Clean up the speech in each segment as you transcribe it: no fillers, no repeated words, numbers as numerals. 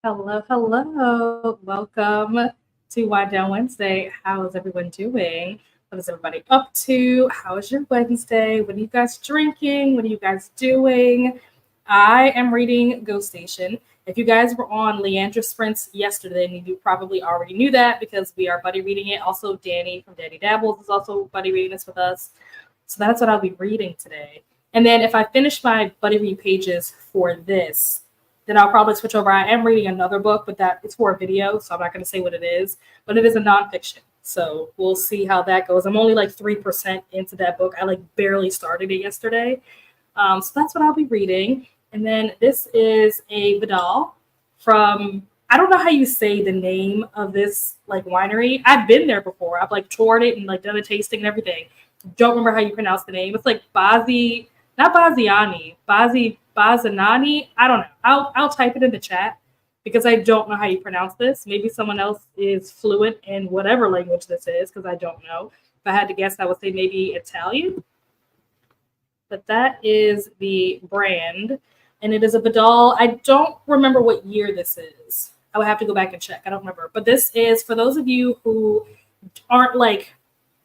Hello, hello. Welcome to Wind Down Wednesday. How is everyone doing? What is everybody up to? How is your Wednesday? What are you guys drinking? What are you guys doing? I am reading Ghost Station. If you guys were on Leandra Sprints yesterday, and you probably already knew that because we are buddy reading it. Also, Danny from Danny Dabbles is also buddy reading this with us. So that's what I'll be reading today. And then if I finish my buddy read pages for this, then I'll probably switch over. I am reading another book, but that it's for a video, so I'm not going to say what it is. But it is a nonfiction, so we'll see how that goes. I'm only like 3% into that book. I like barely started it yesterday, so that's what I'll be reading. And then this is a Vidal from. I don't know how you say the name of this like winery. I've been there before. I've like toured it and like done a tasting and everything. Don't remember how you pronounce the name. It's like Bazi, not Baziani, Bazanani. I don't know. I'll type it in the chat because I don't know how you pronounce this. Maybe someone else is fluent in whatever language this is because I don't know. If I had to guess, I would say maybe Italian. But that is the brand, and it is a Vidal. I don't remember what year this is. I would have to go back and check. I don't remember. But this is for those of you who aren't like,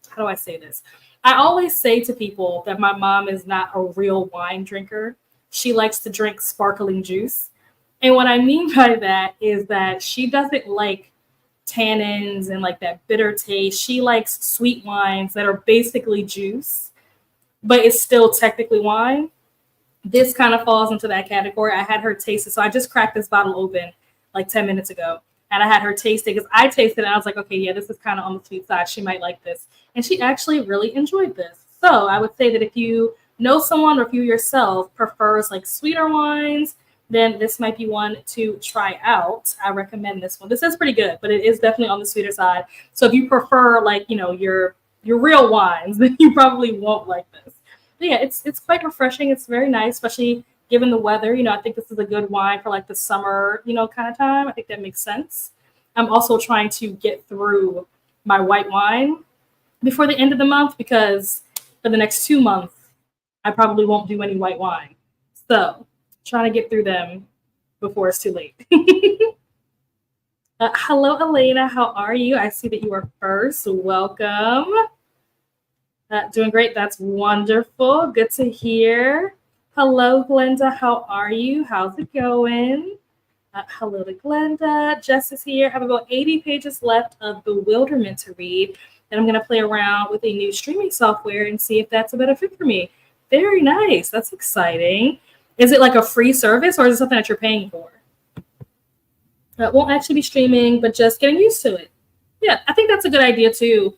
how do I say this? I always say to people that my mom is not a real wine drinker. She likes to drink sparkling juice. And what I mean by that is that she doesn't like tannins and like that bitter taste. She likes sweet wines that are basically juice, but it's still technically wine. This kind of falls into that category. I had her taste it. So I just cracked this bottle open like 10 minutes ago. And I had her taste it because I tasted it and I was like, okay, yeah, this is kind of on the sweet side. She might like this. And she actually really enjoyed this. So I would say that if you know someone or if you yourself prefers like sweeter wines, then this might be one to try out. I recommend this one. This is pretty good, but it is definitely on the sweeter side. So if you prefer like, you know, your real wines, then you probably won't like this. But yeah, it's quite refreshing. It's very nice, especially given the weather. You know, I think this is a good wine for like the summer, you know, kind of time. I think that makes sense. I'm also trying to get through my white wine before the end of the month because for the next 2 months, I probably won't do any white wine. So trying to get through them before it's too late. Hello, Elena. How are you? I see that you are first. Welcome. Doing great. That's wonderful. Good to hear. Hello, Glenda. How are you? How's it going? Hello to Glenda. Jess is here. I have about 80 pages left of Bewilderment to read. And I'm going to play around with a new streaming software and see if that's a better fit for me. Very nice. That's exciting. Is it like a free service or is it something that you're paying for? It won't actually be streaming, but just getting used to it. Yeah, I think that's a good idea too.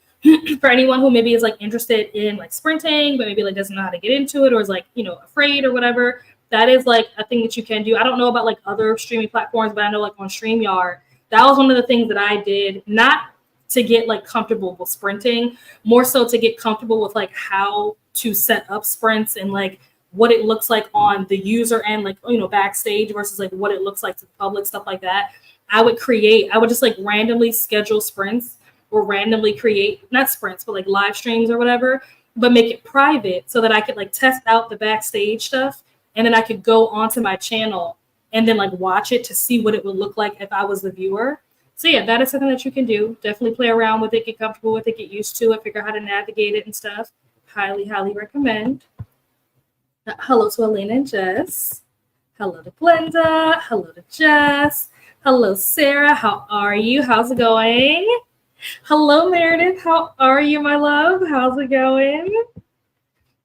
For anyone who maybe is like interested in like sprinting, but maybe like doesn't know how to get into it or is like, you know, afraid or whatever. That is like a thing that you can do. I don't know about like other streaming platforms, but I know like on StreamYard, that was one of the things that I did, not to get like comfortable with sprinting, more so to get comfortable with like how to set up sprints and like what it looks like on the user end, like, you know, backstage versus like what it looks like to the public, stuff like that. I would just like randomly schedule sprints or randomly create, not sprints, but like live streams or whatever, but make it private so that I could like test out the backstage stuff. And then I could go onto my channel and then like watch it to see what it would look like if I was the viewer. So yeah, that is something that you can do. Definitely play around with it, get comfortable with it, get used to it, figure out how to navigate it and stuff. Highly, highly recommend. Hello to Elena and Jess. Hello to Glenda. Hello to Jess. Hello, Sarah. How are you? How's it going? Hello, Meredith. How are you, my love? How's it going?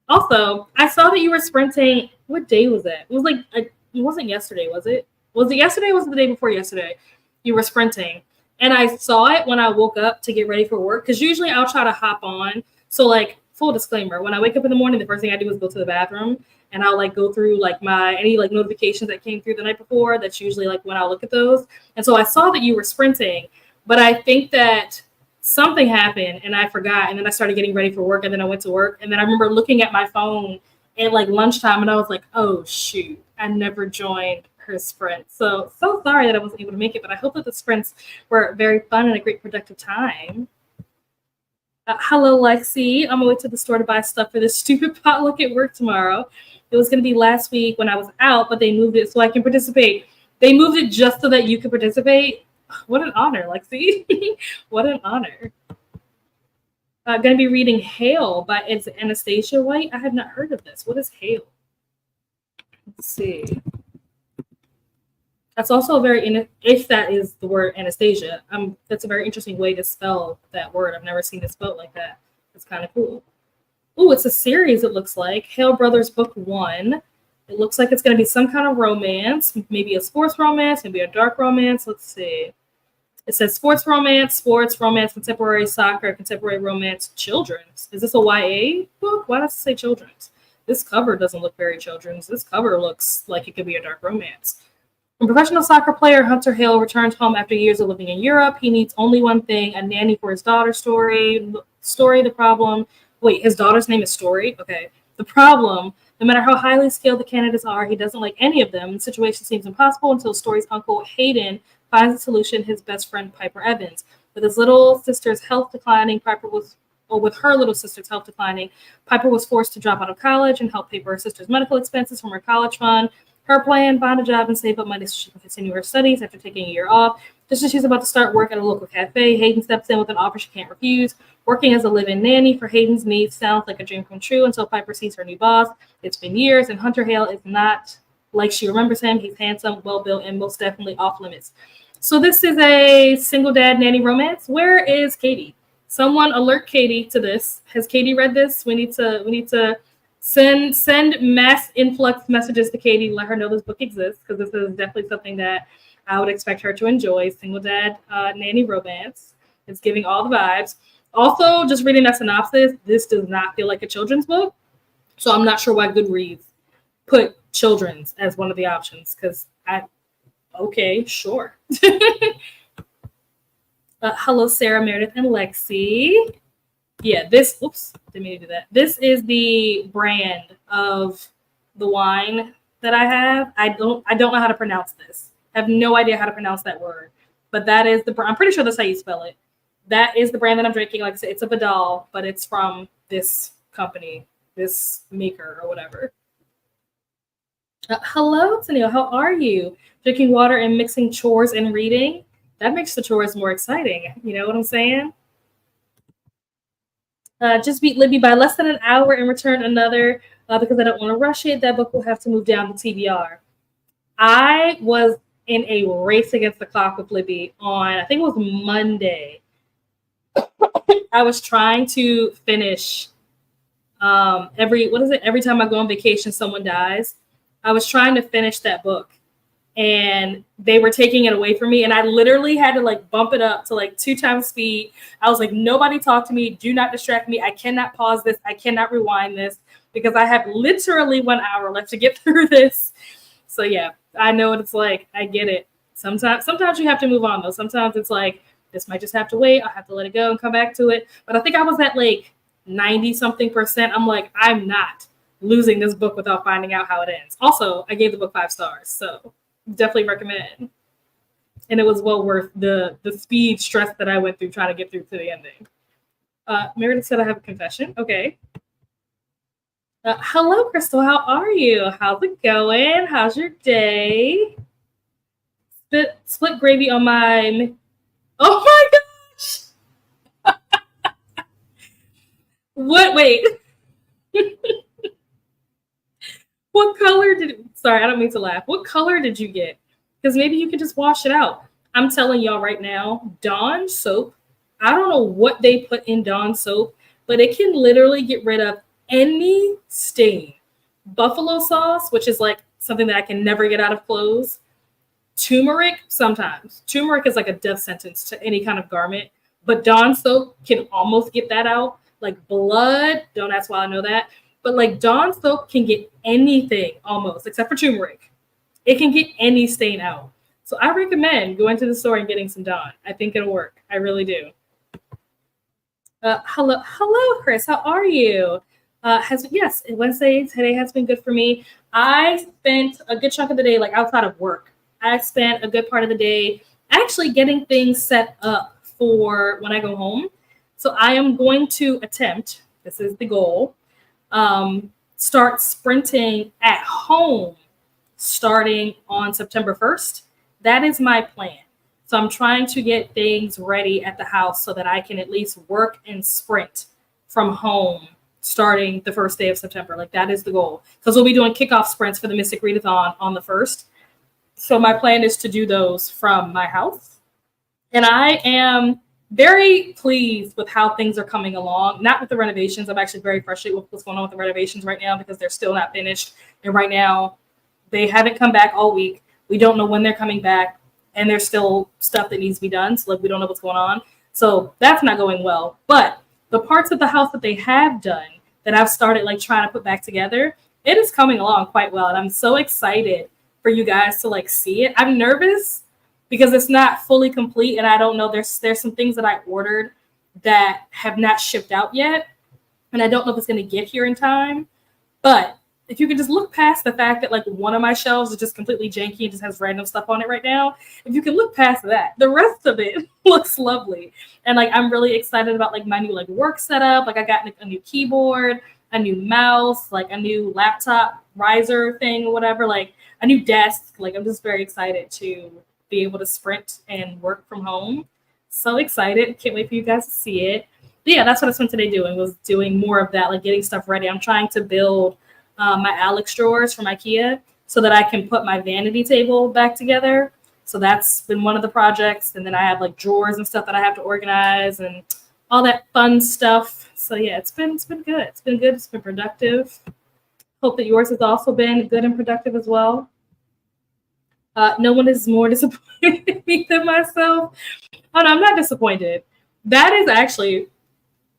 Also, I saw that you were sprinting. What day was that? It was like, it wasn't yesterday, was it? Was it yesterday or was it the day before yesterday? You were sprinting. And I saw it when I woke up to get ready for work. Because usually I'll try to hop on. So like, full disclaimer, when I wake up in the morning, the first thing I do is go to the bathroom. And I'll like go through like any like notifications that came through the night before. That's usually like when I'll look at those. And so I saw that you were sprinting. But I think that something happened and I forgot. And then I started getting ready for work. And then I went to work. And then I remember looking at my phone at like lunchtime. And I was like, oh, shoot, I never joined her sprint. So sorry that I wasn't able to make it. But I hope that the sprints were very fun and a great productive time. Hello, Lexi. I'm going to the store to buy stuff for this stupid potluck at work tomorrow. It was going to be last week when I was out, but they moved it so I can participate. They moved it just so that you could participate. What an honor, Lexi. What an honor. Going to be reading Hail by it's Anastasia White. I have not heard of this. What is Hail? Let's see. That's also a very, if that is the word Anastasia, that's a very interesting way to spell that word. I've never seen it spelled like that. It's kind of cool. Oh, it's a series, it looks like. Hale Brothers Book 1. It looks like it's going to be some kind of romance, maybe a sports romance, maybe a dark romance. Let's see. It says sports, romance, contemporary soccer, contemporary romance, children's. Is this a YA book? Why does it say children's? This cover doesn't look very children's. This cover looks like it could be a dark romance. A professional soccer player, Hunter Hill, returns home after years of living in Europe. He needs only one thing, a nanny for his daughter's story. The problem. Wait, his daughter's name is Story? Okay. The problem, no matter how highly skilled the candidates are, he doesn't like any of them. The situation seems impossible until Story's uncle, Hayden, finds a solution, his best friend, Piper Evans. With his little sister's health declining, Piper was forced to drop out of college and help pay for her sister's medical expenses from her college fund. Her plan, find a job and save up money so she can continue her studies after taking a year off. Just as she's about to start work at a local cafe, Hayden steps in with an offer she can't refuse. Working as a live-in nanny for Hayden's needs sounds like a dream come true until Piper sees her new boss. It's been years, and Hunter Hale is not like she remembers him. He's handsome, well-built, and most definitely off limits. So this is a single dad nanny romance. Where is Katie? Someone alert Katie to this. Has Katie read this? We need to send mass influx messages to Katie. Let her know this book exists, because this is definitely something that I would expect her to enjoy. Single dad nanny romance. It's giving all the vibes. Also, just reading that synopsis, this does not feel like a children's book. So I'm not sure why Goodreads put children's as one of the options, because okay, sure. Hello, Sarah, Meredith, and Lexi. Yeah, didn't mean to do that. This is the brand of the wine that I have. I don't know how to pronounce this. I have no idea how to pronounce that word. But that is I'm pretty sure that's how you spell it. That is the brand that I'm drinking. Like I said, it's a Vidal, but it's from this company, this maker or whatever. Hello, Tennille. How are you? Drinking water and mixing chores and reading? That makes the chores more exciting. You know what I'm saying? Just beat Libby by less than an hour and return another because I don't want to rush it. That book will have to move down to TBR. I was in a race against the clock with Libby on, I think it was Monday. I was trying to finish every time I go on vacation, someone dies. I was trying to finish that book, and they were taking it away from me, and I literally had to like bump it up to like 2 times speed. I was like, nobody talk to me, do not distract me. I cannot pause this, I cannot rewind this, because I have literally 1 hour left to get through this. So yeah, I know what it's like. I get it. Sometimes you have to move on though. Sometimes it's like, this might just have to wait. I'll have to let it go and come back to it. But I think I was at like 90-something%. I'm like, I'm not losing this book without finding out how it ends. Also, I gave the book 5 stars, so definitely recommend. And it was well worth the speed stress that I went through trying to get through to the ending. Meredith said I have a confession. Okay. Hello, Crystal. How are you? How's it going? How's your day? Split gravy on my... Oh my gosh! What? Wait. What color sorry, I don't mean to laugh. What color did you get? Because maybe you can just wash it out. I'm telling y'all right now, Dawn soap, I don't know what they put in Dawn soap, but it can literally get rid of any stain. Buffalo sauce, which is like something that I can never get out of clothes. Turmeric, sometimes. Turmeric is like a death sentence to any kind of garment, but Dawn soap can almost get that out. Like blood, don't ask why I know that, but like Dawn soap can get anything almost, except for turmeric. It can get any stain out. So I recommend going to the store and getting some Dawn. I think it'll work. I really do. Hello, Chris. How are you? Yes, Wednesday today has been good for me. I spent a good chunk of the day like outside of work. I spent a good part of the day actually getting things set up for when I go home. So I am going to attempt, this is the goal, start sprinting at home starting on September 1st. That is my plan. So I'm trying to get things ready at the house so that I can at least work and sprint from home starting the first day of September. Like that is the goal. Because we'll be doing kickoff sprints for the Mystic Readathon on the 1st. So my plan is to do those from my house. And I am very pleased with how things are coming along. Not with the renovations. I'm actually very frustrated with what's going on with the renovations right now because they're still not finished. And right now, they haven't come back all week. We don't know when they're coming back. And there's still stuff that needs to be done. So like we don't know what's going on. So that's not going well. But the parts of the house that they have done that I've started like trying to put back together, it is coming along quite well. And I'm so excited for you guys to like see it. I'm nervous because it's not fully complete. And I don't know, there's some things that I ordered that have not shipped out yet. And I don't know if it's going to get here in time. But if you can just look past the fact that like one of my shelves is just completely janky and just has random stuff on it right now, if you can look past that, the rest of it looks lovely. And like I'm really excited about like my new like work setup. Like I got a new keyboard, a new mouse, like a new laptop riser thing or whatever, like a new desk. Like I'm just very excited to be able to sprint and work from home. So excited. Can't wait for you guys to see it. But yeah, that's what I spent today doing, was doing more of that, like getting stuff ready. I'm trying to build my Alex drawers from IKEA so that I can put my vanity table back together. So that's been one of the projects. And then I have like drawers and stuff that I have to organize and all that fun stuff. So yeah, it's been good. It's been good. It's been productive. Hope that yours has also been good and productive as well. No one is more disappointed in me than myself. Oh no, I'm not disappointed. That is actually,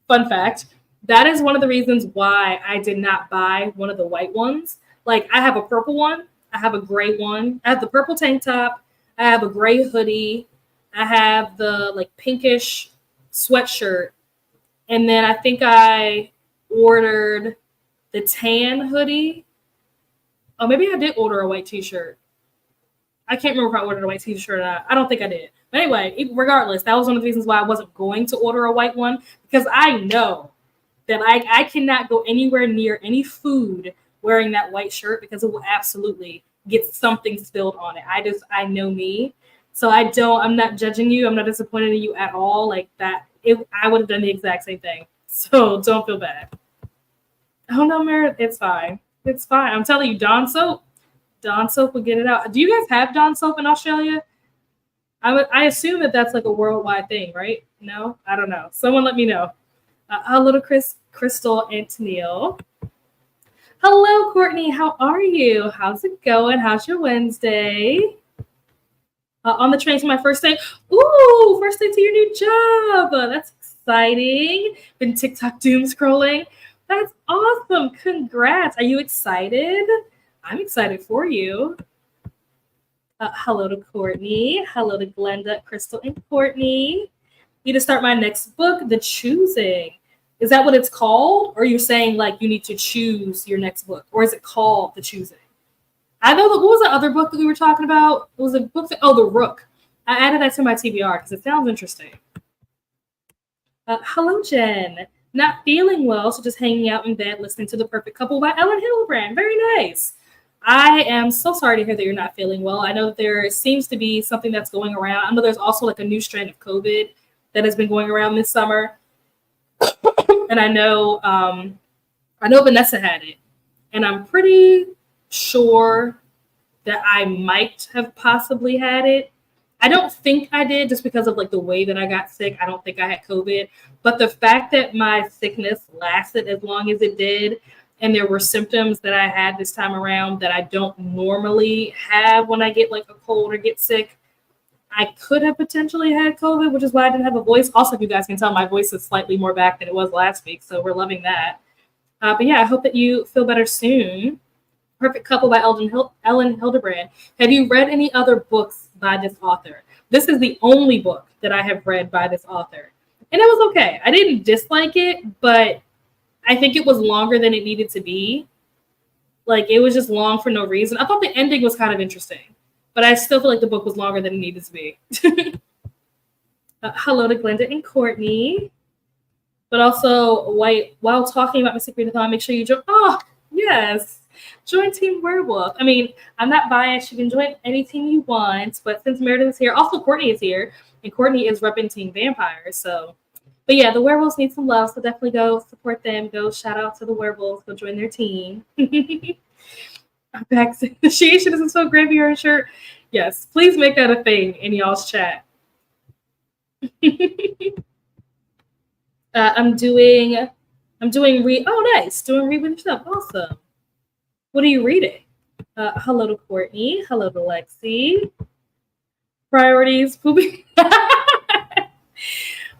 fun fact, that is one of the reasons why I did not buy one of the white ones. Like I have a purple one, I have a gray one, I have the purple tank top, I have a gray hoodie, I have the like pinkish sweatshirt, and then I think I ordered the tan hoodie. Oh, maybe I did order a white t-shirt. I can't remember if I ordered a white t-shirt or not. I don't think I did. But anyway, regardless, that was one of the reasons why I wasn't going to order a white one, because I know that I cannot go anywhere near any food wearing that white shirt because it will absolutely get something spilled on it. I know me. So I'm not judging you. I'm not disappointed in you at all. Like that, I would have done the exact same thing. So don't feel bad. Oh no, Meredith, it's fine. It's fine. I'm telling you, Dawn soap would get it out. Do you guys have Dawn soap in Australia? I assume that that's like a worldwide thing, right? No, I don't know. Someone let me know. Hello to Crystal and Tennille. Hello, Courtney. How are you? How's it going? How's your Wednesday? On the train to my first day. Ooh, first day to your new job. That's exciting. Been TikTok doom scrolling. That's awesome. Congrats. Are you excited? I'm excited for you. Hello to Courtney. Hello to Glenda, Crystal, and Courtney. Need to start my next book, The Choosing. Is that what it's called? Or you're saying like you need to choose your next book? Or is it called The Choosing? I know what was the other book that we were talking about? It was a book The Rook. I added that to my TBR because it sounds interesting. Hello, Jen. Not feeling well, so just hanging out in bed listening to The Perfect Couple by Ellen Hildebrand. Very nice. I am so sorry to hear that you're not feeling well. I know that there seems to be something that's going around. I know there's also like a new strain of COVID that has been going around this summer. And I know Vanessa had it. And I'm pretty sure that I might have possibly had it. I don't think I did just because of like the way that I got sick. I don't think I had COVID. But the fact that my sickness lasted as long as it did, and there were symptoms that I had this time around that I don't normally have when I get like a cold or get sick, I could have potentially had COVID, which is why I didn't have a voice. Also, if you guys can tell, my voice is slightly more back than it was last week, so we're loving that. But yeah, I hope that you feel better soon. Perfect Couple by Ellen Hildebrand. Have you read any other books by this author? This is the only book that I have read by this author. And it was okay. I didn't dislike it, but I think it was longer than it needed to be. Like, it was just long for no reason. I thought the ending was kind of interesting, but I still feel like the book was longer than it needed to be. Hello to Glenda and Courtney. But also, while talking about Mystic Readathon, make sure you join. Oh, yes. Join Team Werewolf. I mean, I'm not biased. You can join any team you want, but since Meredith is here, also Courtney is here, and Courtney is repping Team Vampires. So, but yeah, the werewolves need some love, so definitely go support them. Go shout out to the werewolves. Go join their team. Back to she doesn't so gravy her shirt. Yes, please make that a thing in y'all's chat. I'm doing read. Oh, nice. Doing read with yourself. Awesome. What are you reading? Hello to Courtney. Hello to Lexi. Priorities, poopy.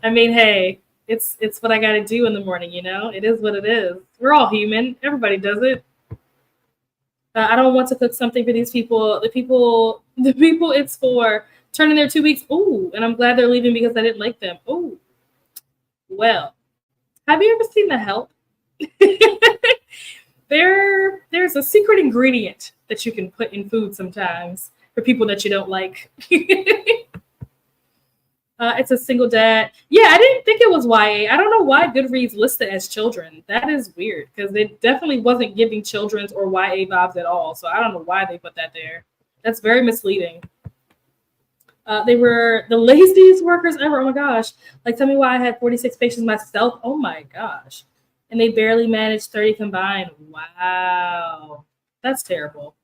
I mean, hey, it's what I got to do in the morning. You know, it is what it is. We're all human. Everybody does it. I don't want to cook something for these people. The people it's for turning their 2 weeks. Ooh, and I'm glad they're leaving because I didn't like them. Ooh. Well, have you ever seen The Help? There's a secret ingredient that you can put in food sometimes for people that you don't like. It's a single dad. Yeah, I didn't think it was YA. I don't know why Goodreads listed as children. That is weird because it definitely wasn't giving children's or YA vibes at all. So I don't know why they put that there. That's very misleading. They were the laziest workers ever. Oh my gosh. Like, tell me why I had 46 patients myself. Oh my gosh. And they barely managed 30 combined. Wow. That's terrible.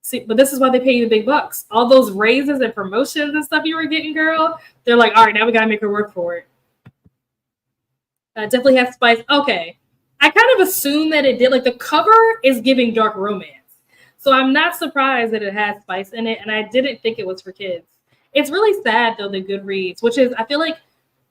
See, but this is why they pay you the big bucks. All those raises and promotions and stuff you were getting, girl. They're like, all right, now we gotta make her work for it. Definitely has spice. Okay. I kind of assume that it did. Like, the cover is giving dark romance. So I'm not surprised that it has spice in it. And I didn't think it was for kids. It's really sad, though, that Goodreads, which is, I feel like,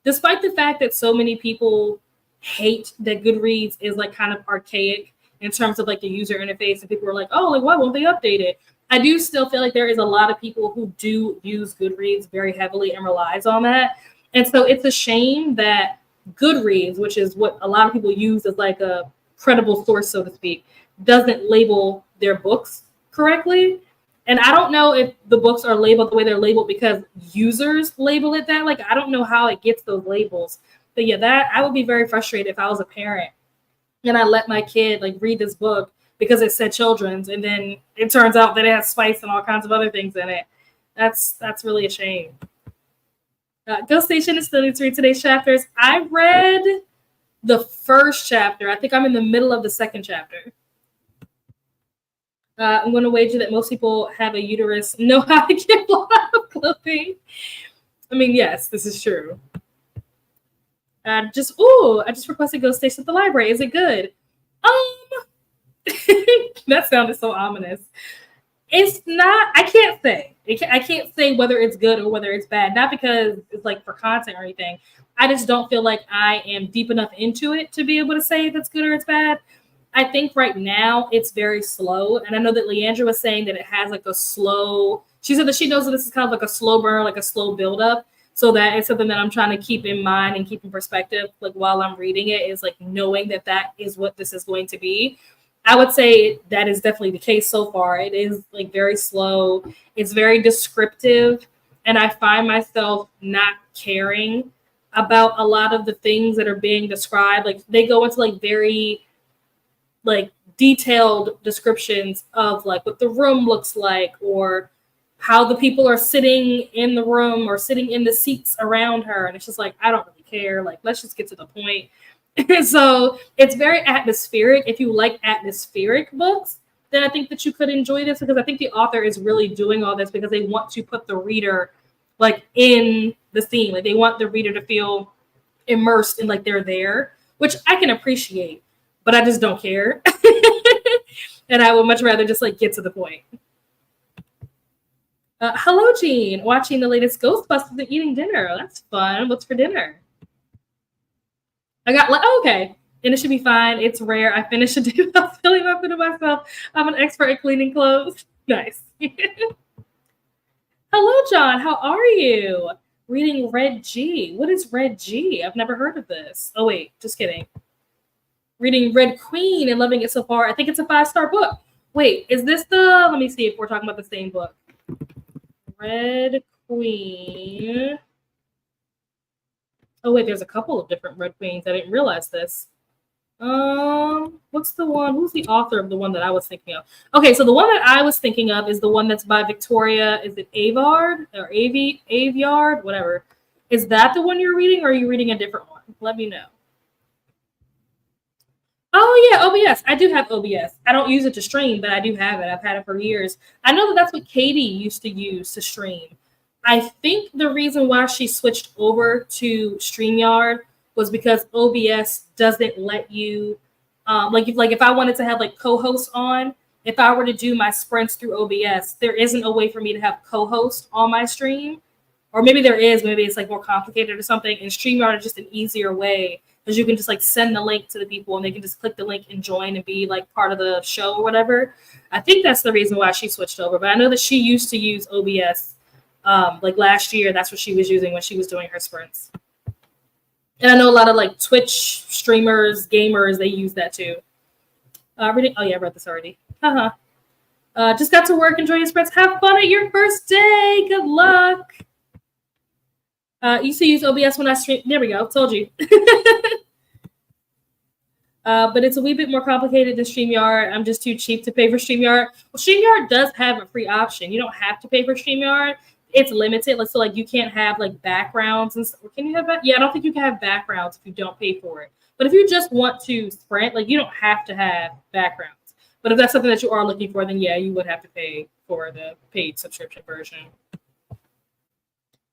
despite the fact that so many people hate that Goodreads is, like, kind of archaic in terms of, like, the user interface, and people are like, oh, like, why won't they update it? I do still feel like there is a lot of people who do use Goodreads very heavily and relies on that. And so it's a shame that Goodreads, which is what a lot of people use as, like, a credible source, so to speak, doesn't label their books correctly. And I don't know if the books are labeled the way they're labeled because users label it that. Like, I don't know how it gets those labels. But yeah, that I would be very frustrated if I was a parent and I let my kid like read this book because it said children's, and then it turns out that it has spice and all kinds of other things in it. That's really a shame. Ghost Station is still need to read today's chapters. I read the first chapter. I think I'm in the middle of the second chapter. I'm going to wager that most people have a uterus know how to get blown out of clothing. I mean, yes, this is true. I just requested Ghost Station at the library. Is it good? That sounded so ominous. It's not. I can't say. I can't say whether it's good or whether it's bad. Not because it's like for content or anything. I just don't feel like I am deep enough into it to be able to say if it's good or it's bad. I think right now it's very slow. And I know that Leandra was saying that it has like a slow, she said that she knows that this is kind of like a slow burn, like a slow buildup. So that is something that I'm trying to keep in mind and keep in perspective, like while I'm reading it, is like knowing that that is what this is going to be. I would say that is definitely the case so far. It is like very slow. It's very descriptive. And I find myself not caring about a lot of the things that are being described. Like they go into like very like detailed descriptions of like what the room looks like or how the people are sitting in the room or sitting in the seats around her. And it's just like, I don't really care. Like, let's just get to the point. So it's very atmospheric. If you like atmospheric books, then I think that you could enjoy this because I think the author is really doing all this because they want to put the reader like in the scene. Like they want the reader to feel immersed in like they're there, which I can appreciate, but I just don't care. And I would much rather just like get to the point. Hello, Jean. Watching the latest Ghostbusters and eating dinner. That's fun. What's for dinner? I got like, okay. And it should be fine. It's rare. I finished a day without feeling up into myself. I'm an expert at cleaning clothes. Nice. Hello, John. How are you? Reading Red G. What is Red G? I've never heard of this. Oh, wait. Just kidding. Reading Red Queen and loving it so far. I think it's a 5-star book. Wait, is this the... Let me see if we're talking about the same book. Red Queen. Oh, wait, there's a couple of different Red Queens. I didn't realize this. What's the one? Who's the author of the one that I was thinking of? Okay, so the one that I was thinking of is the one that's by Victoria. Is it Avard or Aviard? Whatever. Is that the one you're reading, or are you reading a different one? Let me know. Oh yeah, OBS. I do have OBS. I don't use it to stream, but I do have it. I've had it for years. I know that that's what Katie used to use to stream. I think the reason why she switched over to StreamYard was because OBS doesn't let you, if I wanted to have like co-hosts on, if I were to do my sprints through OBS, there isn't a way for me to have co-host on my stream, or maybe there is. Maybe it's like more complicated or something. And StreamYard is just an easier way because you can just like send the link to the people and they can just click the link and join and be like part of the show or whatever. I think that's the reason why she switched over. But I know that she used to use OBS like last year. That's what she was using when she was doing her sprints. And I know a lot of like Twitch streamers, gamers, they use that too. Reading. Oh yeah, I read this already. Just got to work. Enjoy your sprints. Have fun at your first day. Good luck. Used to use OBS when I stream. There we go. Told you. But it's a wee bit more complicated than StreamYard. I'm just too cheap to pay for StreamYard. Well, StreamYard does have a free option. You don't have to pay for StreamYard. It's limited. So like you can't have like backgrounds and stuff. Can you have that? Yeah, I don't think you can have backgrounds if you don't pay for it. But if you just want to sprint, like you don't have to have backgrounds. But if that's something that you are looking for, then yeah, you would have to pay for the paid subscription version.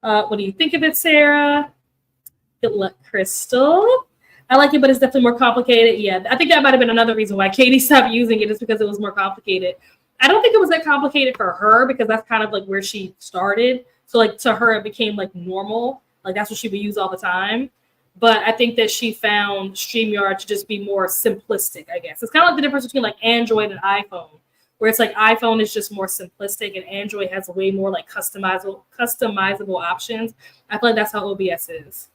What do you think of it, Sarah? Good luck, Crystal. I like it, but it's definitely more complicated. Yeah, I think that might have been another reason why Katie stopped using it, is because it was more complicated. I don't think it was that complicated for her because that's kind of like where she started. So like to her, it became like normal. Like that's what she would use all the time. But I think that she found StreamYard to just be more simplistic, I guess. It's kind of like the difference between like Android and iPhone, where it's like iPhone is just more simplistic and Android has way more like customizable options. I feel like that's how OBS is.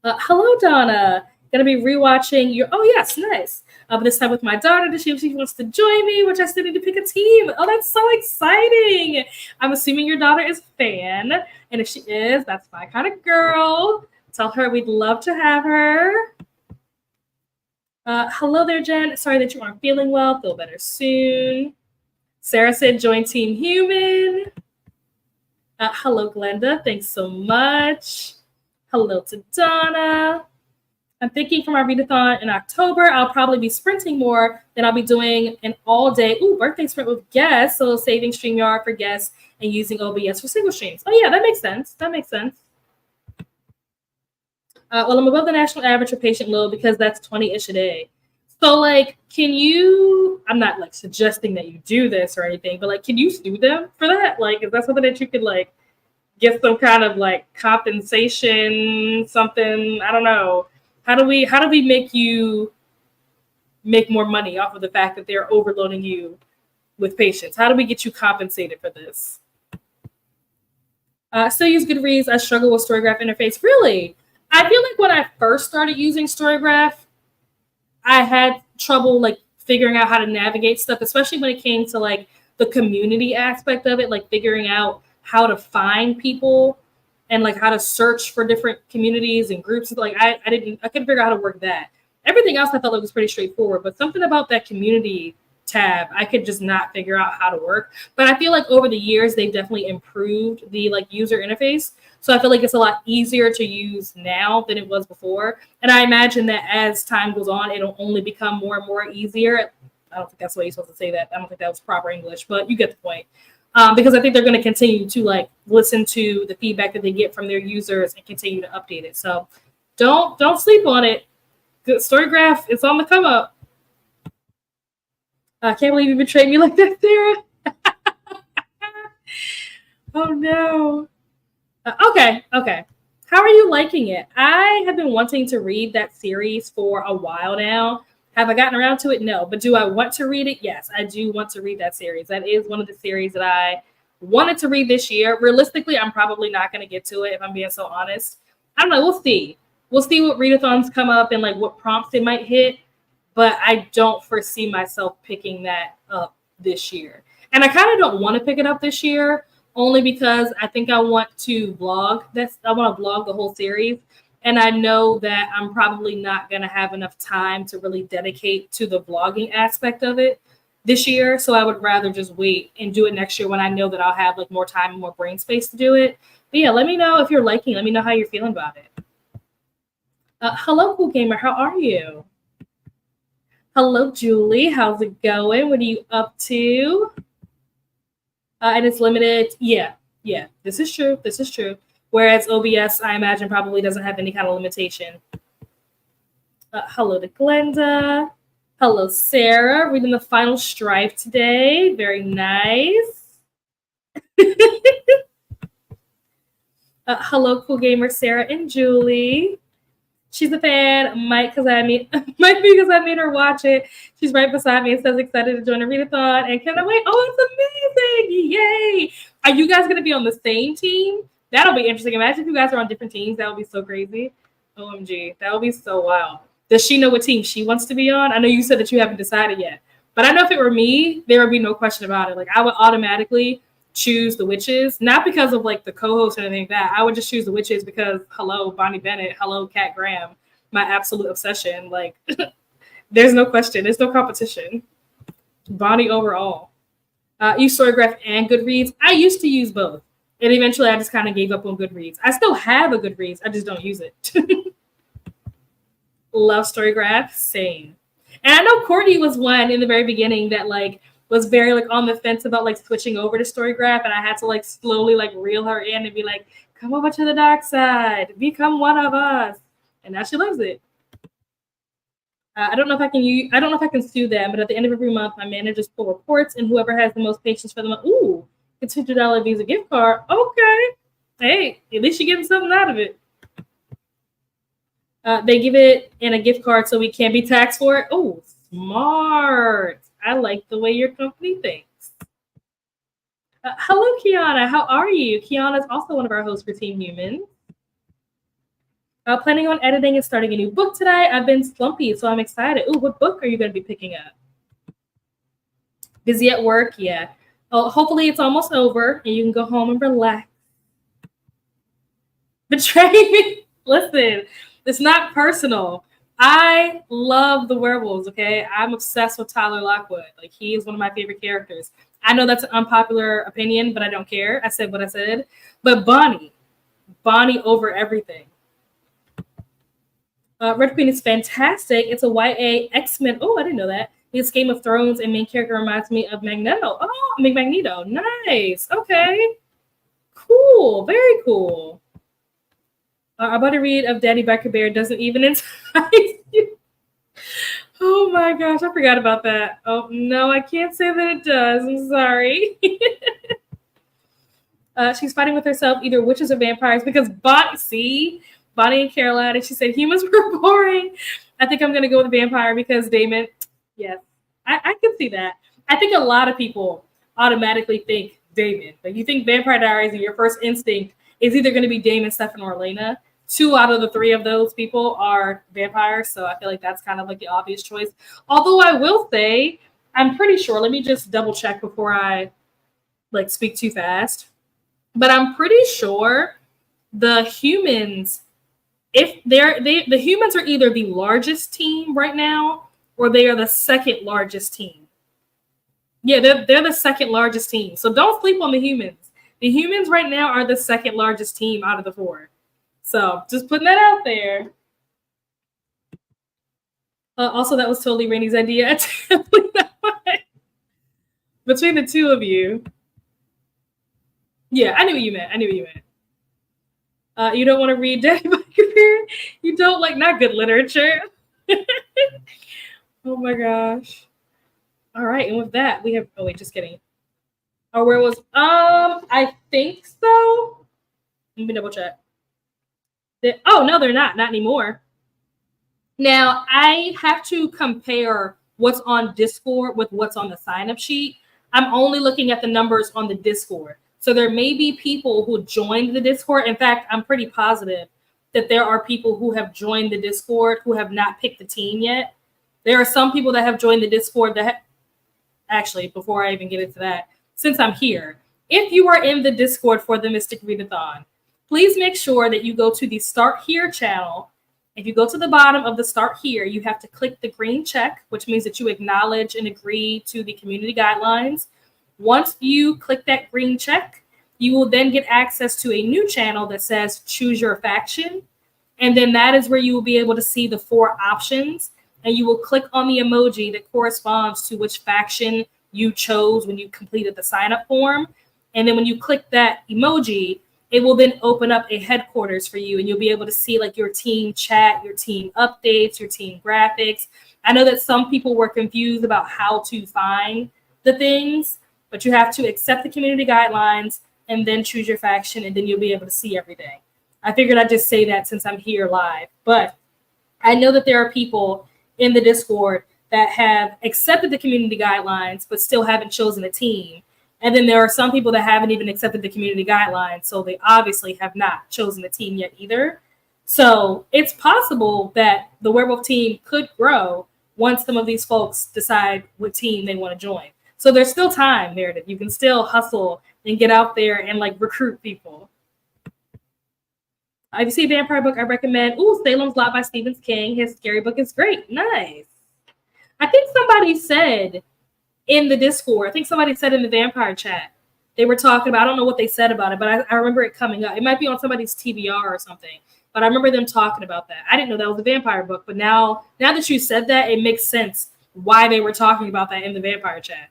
Hello, Donna. Gonna be rewatching your. Oh yes, nice. But this time with my daughter to see if she wants to join me, which I still need to pick a team. Oh, that's so exciting! I'm assuming your daughter is a fan, and if she is, that's my kind of girl. Tell her we'd love to have her. Hello there, Jen. Sorry that you aren't feeling well. Feel better soon. Sarah said, join Team Human. Hello, Glenda. Thanks so much. Hello to Donna. I'm thinking for my readathon in October, I'll probably be sprinting more. Then I'll be doing an all-day birthday sprint with guests. So saving StreamYard for guests and using OBS for single streams. Oh, yeah, that makes sense. That makes sense. Well, I'm above the national average for patient load because that's 20-ish a day. So, like, can you, I'm not, like, suggesting that you do this or anything, but, like, can you sue them for that? Like, is that something that you could, like, get some kind of, like, compensation, something? I don't know. How do we make you make more money off of the fact that they're overloading you with patients? How do we get you compensated for this? Still use Goodreads. I struggle with Storygraph interface. Really? I feel like when I first started using Storygraph, I had trouble like figuring out how to navigate stuff, especially when it came to like the community aspect of it, like figuring out how to find people and like how to search for different communities and groups. Like I couldn't figure out how to work that. Everything else I felt like was pretty straightforward, but something about that community tab I could just not figure out how to work. But I feel like over the years they've definitely improved the like user interface. So I feel like it's a lot easier to use now than it was before. And I imagine that as time goes on, it'll only become more and more easier. I don't think that's the way you're supposed to say that. I don't think that was proper English, but you get the point. Because I think they're going to continue to like listen to the feedback that they get from their users and continue to update it. So don't sleep on it. Good Storygraph, it's on the come up. I can't believe you betrayed me like that, Sarah. Oh no. Okay. How are you liking it? I have been wanting to read that series for a while now. Have I gotten around to it? No. But do I want to read it? Yes, I do want to read that series. That is one of the series that I wanted to read this year. Realistically, I'm probably not going to get to it if I'm being so honest. I don't know. We'll see. We'll see what readathons come up and like what prompts it might hit. But I don't foresee myself picking that up this year. And I kind of don't want to pick it up this year only because I think I want to vlog. I want to vlog the whole series. And I know that I'm probably not going to have enough time to really dedicate to the vlogging aspect of it this year. So I would rather just wait and do it next year when I know that I'll have like more time and more brain space to do it. But yeah, let me know if you're liking. Let me know how you're feeling about it. Hello, Cool Gamer. How are you? Hello, Julie. How's it going? What are you up to? And it's limited. Yeah. This is true. Whereas OBS, I imagine, probably doesn't have any kind of limitation. Hello to Glenda. Hello, Sarah. Reading the final strife today. Very nice. Hello, Cool Gamer, Sarah and Julie. She's a fan. Might be because I made her watch it. She's right beside me and says excited to join the readathon and cannot wait. Oh, it's amazing! Yay! Are you guys gonna be on the same team? That'll be interesting. Imagine if you guys are on different teams. That would be so crazy. OMG, that would be so wild. Does she know what team she wants to be on? I know you said that you haven't decided yet, but I know if it were me, there would be no question about it. Like I would automatically choose the witches, not because of like the co-host or anything like that. I would just choose the witches because hello, Bonnie Bennett, hello, Kat Graham, my absolute obsession. Like there's no question, there's no competition. Bonnie overall. Use Storygraph and Goodreads. I used to use both. And eventually I just kind of gave up on Goodreads. I still have a Goodreads, I just don't use it. Love Storygraph, same. And I know Courtney was one in the very beginning that like was very like on the fence about like switching over to Storygraph, and I had to like slowly like reel her in and be like, come over to the dark side, become one of us. And now she loves it. I don't know if I can sue them, but at the end of every month, my managers pull reports, and whoever has the most patience for the month, ooh, it's $50 Visa gift card. Okay, hey, at least you're getting something out of it. They give it in a gift card so we can't be taxed for it. Oh, smart. I like the way your company thinks. Hello, Kiana. How are you? Kiana is also one of our hosts for Team Human. Planning on editing and starting a new book today. I've been slumpy, so I'm excited. Ooh, what book are you going to be picking up? Busy at work? Yeah. Well, hopefully it's almost over and you can go home and relax. Betray me? Listen, it's not personal. I love the werewolves, okay? I'm obsessed with Tyler Lockwood. Like, he is one of my favorite characters. I know that's an unpopular opinion, but I don't care. I said what I said. But Bonnie over everything. Red Queen is fantastic. It's a YA X-Men. Oh, I didn't know that. It's Game of Thrones, and main character reminds me of Magneto. Oh, Magneto. Nice. Okay. Cool. Very cool. Our buddy read of Daddy Becker Bear doesn't even entice you. Oh my gosh, I forgot about that. Oh no, I can't say that it does. I'm sorry. She's fighting with herself, either witches or vampires, because Bonnie and Caroline, and she said humans were boring. I think I'm gonna go with vampire because Damon. Yes, I can see that. I think a lot of people automatically think Damon. Like you think Vampire Diaries, and your first instinct is either going to be Damon, Stefan, or Elena. 2 out of the 3 of those people are vampires, so I feel like that's kind of like the obvious choice. Although I will say, I'm pretty sure, let me just double check before I like speak too fast. But I'm pretty sure the humans, the humans are either the largest team right now or they are the second largest team. Yeah, they're the second largest team. So don't sleep on the humans. The humans right now are the second largest team out of the 4. So just putting that out there. Also, that was totally Rainey's idea. Between the 2 of you. Yeah, I knew what you meant. You don't want to read Daddy Becker? You don't like not good literature? Oh my gosh. All right, and with that, we have. Oh wait, just kidding. Our werewolves. I think so. Let me double check. Oh no, they're not anymore. Now I have to compare what's on Discord with what's on the sign-up sheet. I'm only looking at the numbers on the Discord. So there may be people who joined the Discord. In fact, I'm pretty positive that there are people who have joined the Discord who have not picked the team yet. There are some people that have joined the Discord that actually, before I even get into that, since I'm here, if you are in the Discord for the Mystic Readathon, please make sure that you go to the Start Here channel. If you go to the bottom of the Start Here, you have to click the green check, which means that you acknowledge and agree to the community guidelines. Once you click that green check, you will then get access to a new channel that says Choose Your Faction. And then that is where you will be able to see the 4 options. And you will click on the emoji that corresponds to which faction you chose when you completed the sign-up form. And then when you click that emoji, it will then open up a headquarters for you, and you'll be able to see like your team chat, your team updates, your team graphics. I know that some people were confused about how to find the things, but you have to accept the community guidelines and then choose your faction, and then you'll be able to see everything. I figured I'd just say that since I'm here live. But I know that there are people in the Discord that have accepted the community guidelines but still haven't chosen a team. And then there are some people that haven't even accepted the community guidelines, so they obviously have not chosen a team yet either. So it's possible that the werewolf team could grow once some of these folks decide what team they want to join. So there's still time, Meredith. You can still hustle and get out there and like recruit people. If you see a vampire book, I recommend Salem's Lot by Stephen King. His scary book is great. Nice. I think somebody said in the Discord, I think somebody said in the vampire chat, they were talking about, I don't know what they said about it, but I remember it coming up. It might be on somebody's TBR or something, but I remember them talking about that. I didn't know that was a vampire book, but now that you said that, it makes sense why they were talking about that in the vampire chat.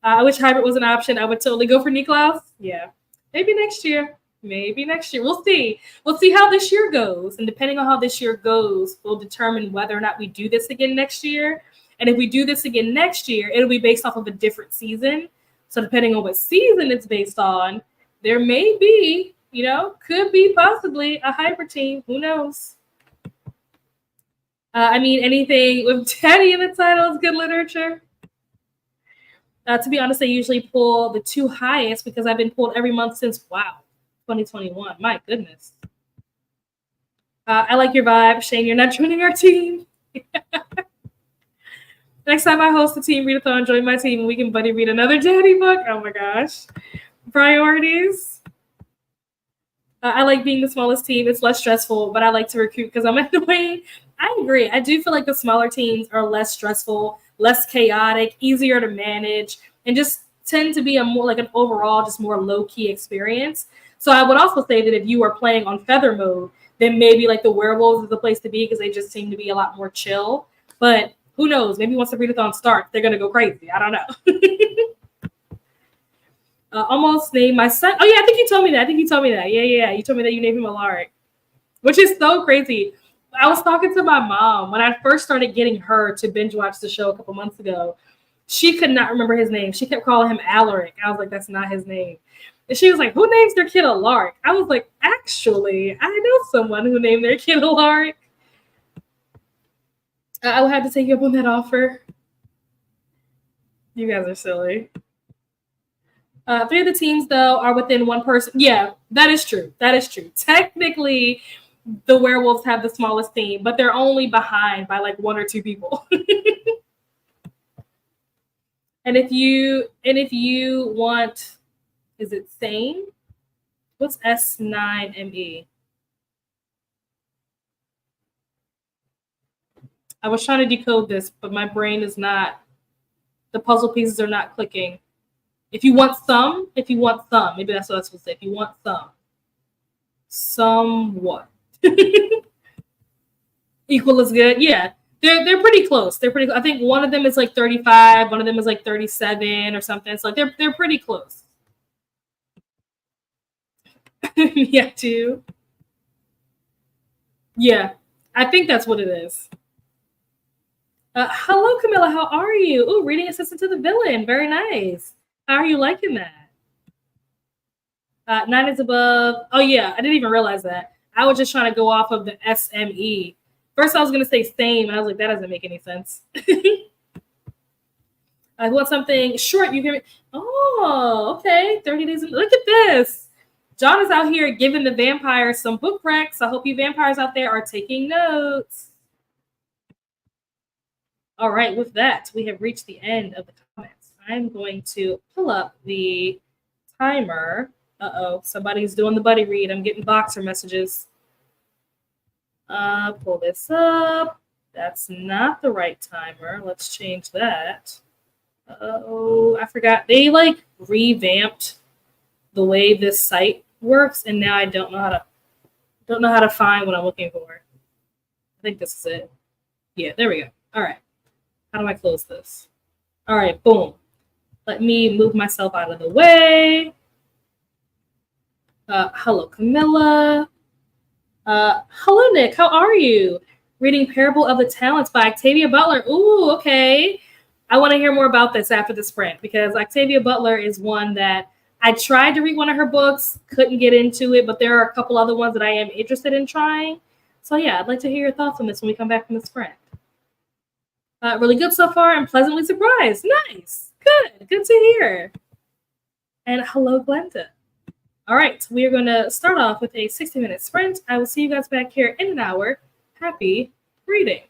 I wish hybrid was an option. I would totally go for Niklaus. Yeah, maybe next year. Maybe next year. We'll see. We'll see how this year goes. And depending on how this year goes, will determine whether or not we do this again next year. And if we do this again next year, it'll be based off of a different season. So depending on what season it's based on, there may be, could be possibly a hybrid team. Who knows? Anything with Daddy in the title is good literature. To be honest, I usually pull the 2 highest because I've been pulled every month since, 2021. My goodness. I like your vibe. Shane, you're not joining our team. Next time I host a team readathon, join my team and we can buddy read another Daddy book. Oh my gosh. Priorities. I like being the smallest team. It's less stressful, but I like to recruit because I'm annoying. I agree. I do feel like the smaller teams are less stressful, less chaotic, easier to manage, and just tend to be a more like an overall just more low-key experience. So I would also say that if you are playing on feather mode, then maybe like the werewolves is the place to be because they just seem to be a lot more chill. But who knows? Maybe once the readathon starts, they're going to go crazy. I don't know. Almost named my son. Oh, yeah, I think you told me that. Yeah. You told me that you named him Alaric, which is so crazy. I was talking to my mom when I first started getting her to binge watch the show a couple months ago. She could not remember his name. She kept calling him Alaric. I was like, that's not his name. And she was like, who names their kid Alaric? I was like, actually, I know someone who named their kid Alaric. I will have to take you up on that offer. You guys are silly. 3 of the teams, though, are within 1 person. Yeah, that is true. Technically, the werewolves have the smallest team, but they're only behind by like 1 or 2 people. And if you want, is it same? What's S9ME? I was trying to decode this, but my brain is not, the puzzle pieces are not clicking. If you want some, maybe that's what I was supposed to say. If you want somewhat. Equal is good. Yeah, they're pretty close. I think one of them is like 35, one of them is like 37 or something. So like they're pretty close. Yeah, too. Yeah, I think that's what it is. Hello, Camilla. How are you? Ooh, reading assistant to the villain. Very nice. How are you liking that? 9 is above. Oh, yeah. I didn't even realize that. I was just trying to go off of the SME. First, I was going to say same, and I was like, that doesn't make any sense. I want something short. You can. Oh, okay. 30 days. Look at this. John is out here giving the vampires some book recs. I hope you vampires out there are taking notes. All right, with that, we have reached the end of the comments. I'm going to pull up the timer Uh-oh, somebody's doing the buddy read. I'm getting boxer messages. Pull this up. That's not the right timer. Let's change that. Oh, I forgot. They like revamped the way this site works, and now I don't know how to find what I'm looking for. I think this is it. Yeah, there we go. All right. How do I close this? All right, boom. Let me move myself out of the way. Hello, Camilla. Hello, Nick. How are you? Reading Parable of the Talents by Octavia Butler. Ooh, okay. I want to hear more about this after the sprint because Octavia Butler is one that I tried to read one of her books, couldn't get into it, but there are a couple other ones that I am interested in trying. So yeah, I'd like to hear your thoughts on this when we come back from the sprint. Really good so far. I'm pleasantly surprised. Nice. Good to hear. And hello, Glenda. All right, we are going to start off with a 60-minute sprint. I will see you guys back here in an hour. Happy reading.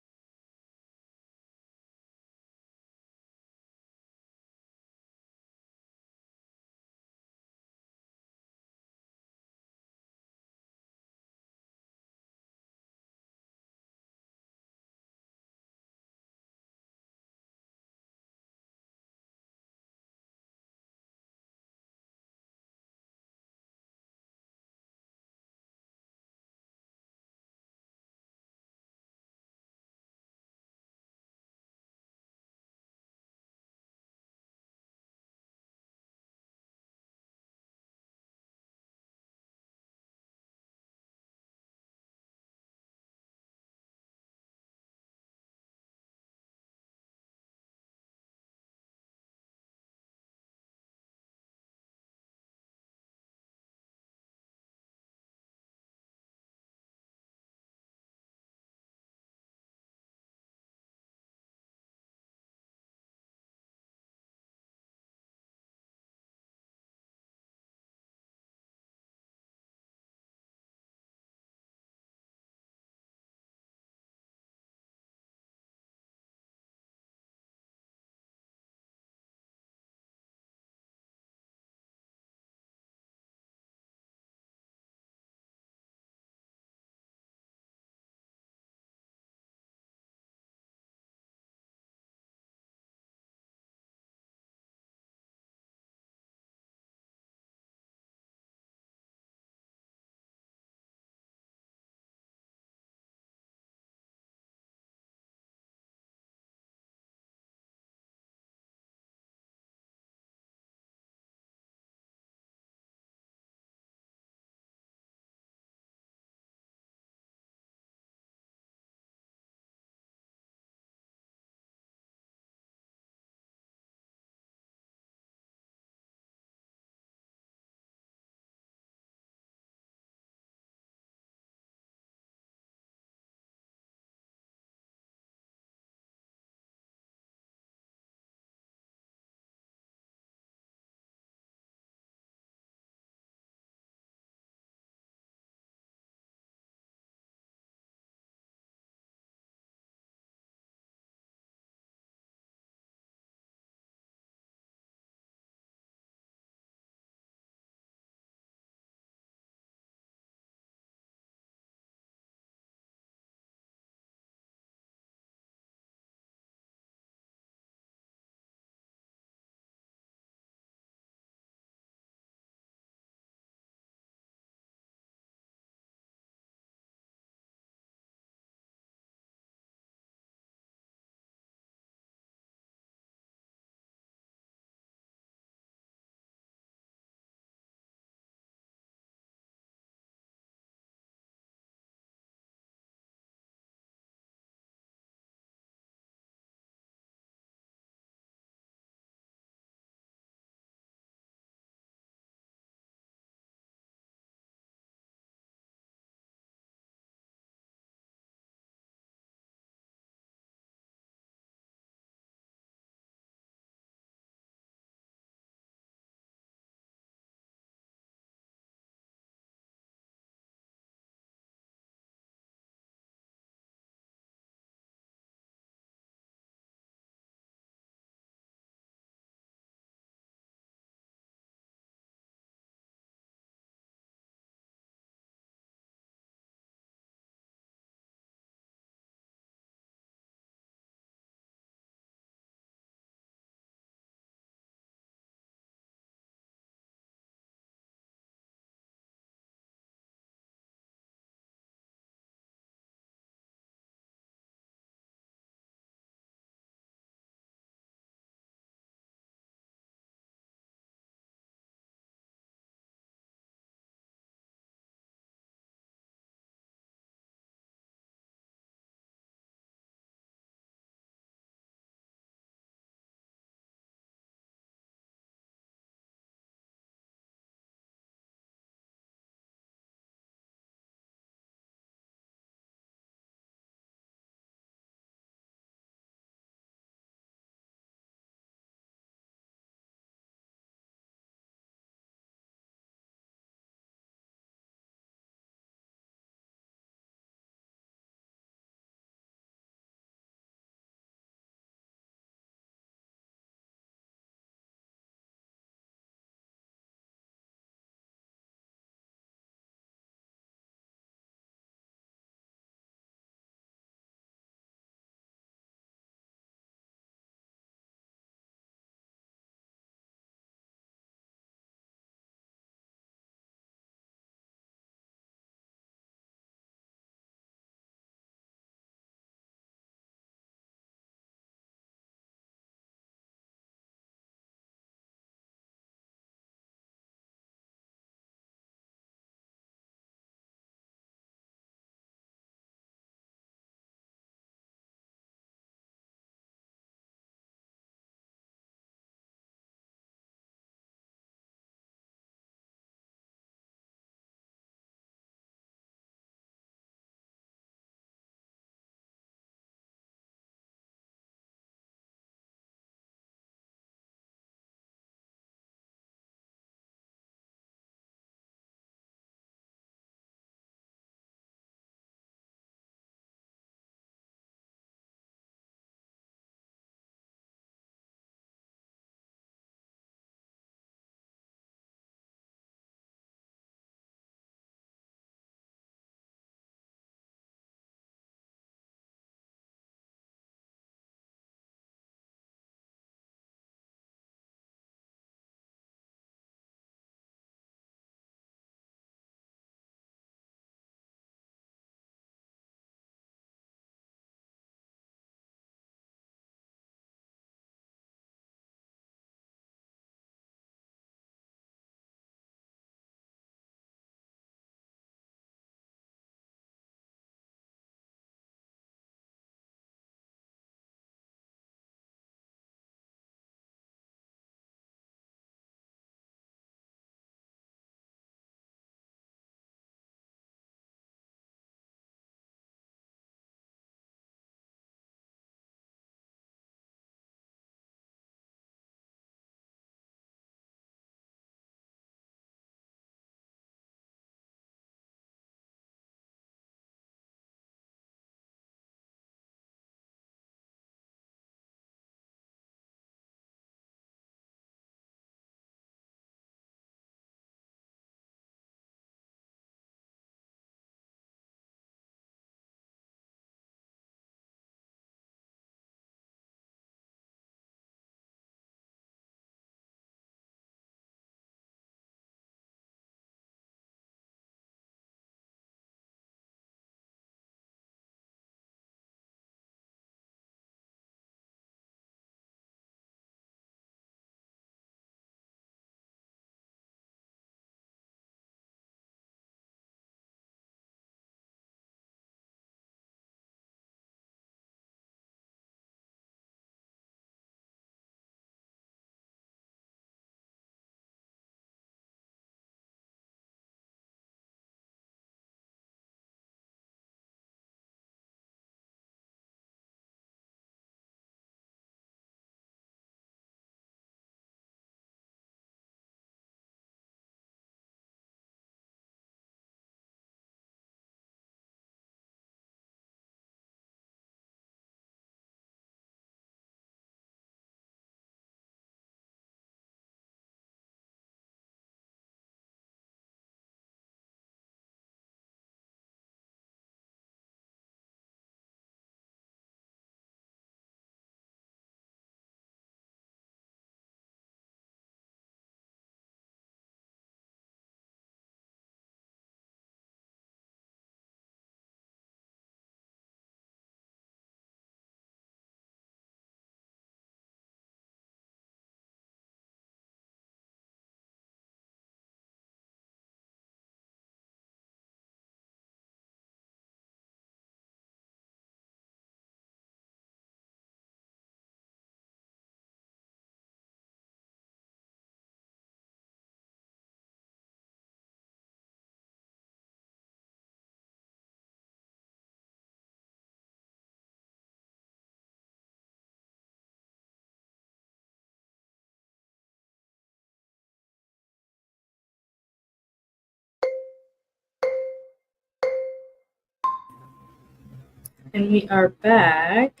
And we are back.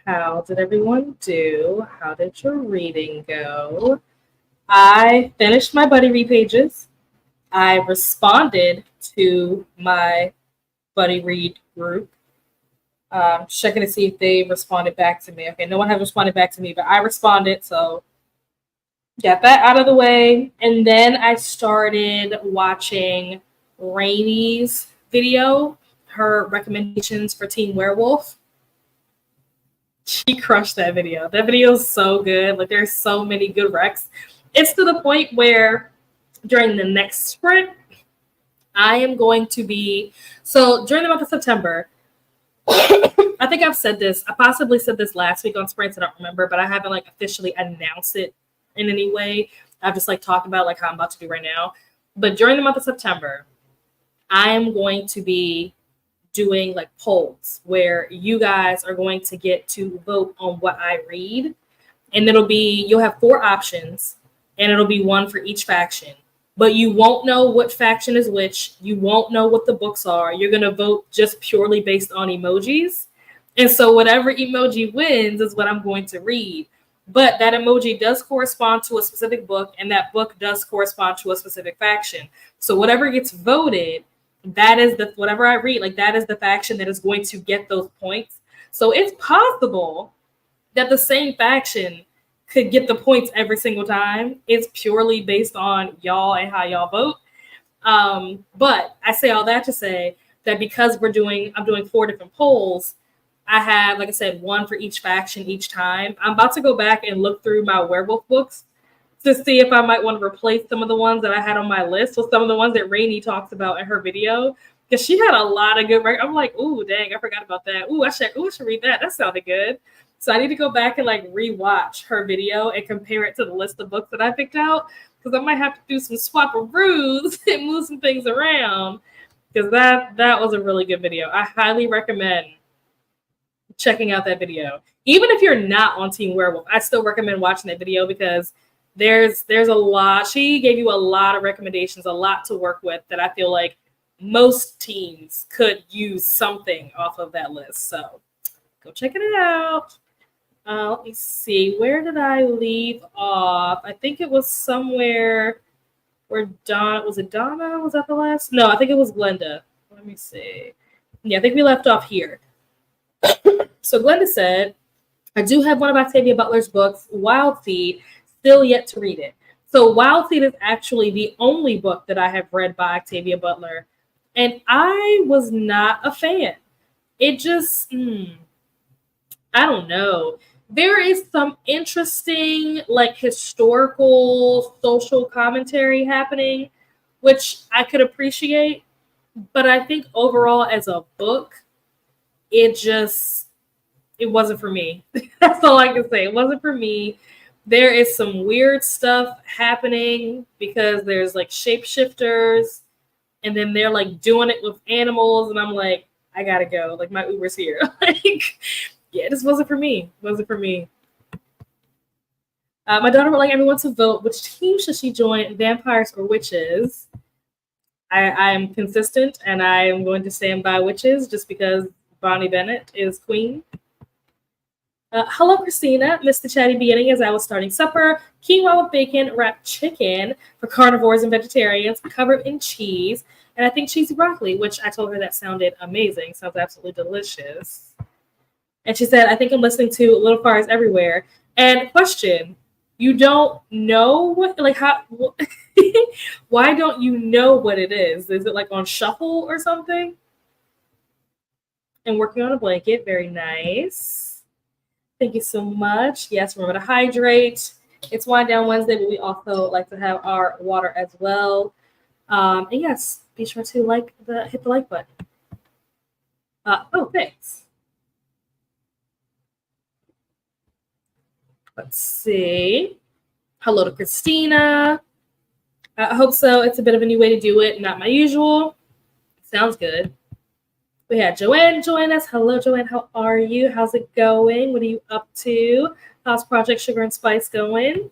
How did everyone do? How did your reading go? I finished my buddy read pages. I responded to my buddy read group, checking to see if they responded back to me. Okay, no one has responded back to me, but I responded, so got that out of the way. And then I started watching Rainy's video, her recommendations for Teen Werewolf. She crushed that video. That video is so good. Like, there's so many good recs. It's to the point where during the next sprint, I am going to be, so during the month of September, I think I've said this. I possibly said this last week on sprints. I don't remember, but I haven't like officially announced it in any way. I've just like talked about like how I'm about to do right now. But during the month of September, I am going to be doing like polls where you guys are going to get to vote on what I read. And you'll have 4 options and it'll be one for each faction. But you won't know what faction is which. You won't know what the books are. You're going to vote just purely based on emojis. And so whatever emoji wins is what I'm going to read. But that emoji does correspond to a specific book, and that book does correspond to a specific faction. So whatever gets voted, that is whatever I read, like that is the faction that is going to get those points. So it's possible that the same faction could get the points every single time. It's purely based on y'all and how y'all vote. But I say all that to say that because I'm doing 4 different polls, I have, like I said, one for each faction each time. I'm about to go back and look through my werewolf books to see if I might want to replace some of the ones that I had on my list with some of the ones that Rainy talks about in her video. Because she had a lot of good work. I'm like, ooh, dang, I forgot about that. I should read that. That sounded good. So I need to go back and like rewatch her video and compare it to the list of books that I picked out. Because I might have to do some swap-a-roos and move some things around. Because that was a really good video. I highly recommend checking out that video. Even if you're not on Team Werewolf, I still recommend watching that video because there's a lot. She gave you a lot of recommendations, a lot to work with that I feel like most teams could use something off of that list. So go check it out. Let me see. Where did I leave off? I think it was somewhere where Donna, was it Donna? Was that the last? No, I think it was Glenda. Let me see. Yeah, I think we left off here. So Glenda said, I do have one of Octavia Butler's books, Wild Seed, still yet to read it. So Wild Seed is actually the only book that I have read by Octavia Butler. And I was not a fan. It just, I don't know. There is some interesting, like, historical, social commentary happening, which I could appreciate. But I think overall as a book, it wasn't for me. That's all I can say. It wasn't for me. There is some weird stuff happening because there's like shapeshifters and then they're like doing it with animals. And I'm like, I gotta go. Like my Uber's here. Like, yeah, it just wasn't for me. It wasn't for me. My daughter would like everyone to vote. Which team should she join, vampires or witches? I am consistent and I am going to stand by witches just because Bonnie Bennett is queen. Hello, Christina. Missed the chatty beginning as I was starting supper. Quinoa with bacon, wrapped chicken for carnivores and vegetarians, covered in cheese, and I think cheesy broccoli, which I told her that sounded amazing. Sounds absolutely delicious. And she said, I think I'm listening to Little Fires Everywhere. And question, you don't know what, like how, why don't you know what it is? Is it like on shuffle or something? And working on a blanket, very nice. Thank you so much. Yes, remember to hydrate. It's Wind Down Wednesday, but we also like to have our water as well. And yes, be sure to hit the like button. Oh, thanks. Let's see. Hello to Christina. I hope so. It's a bit of a new way to do it, not my usual. Sounds good. We had Joanne join us. Hello, Joanne. How are you? How's it going? What are you up to? How's Project Sugar and Spice going?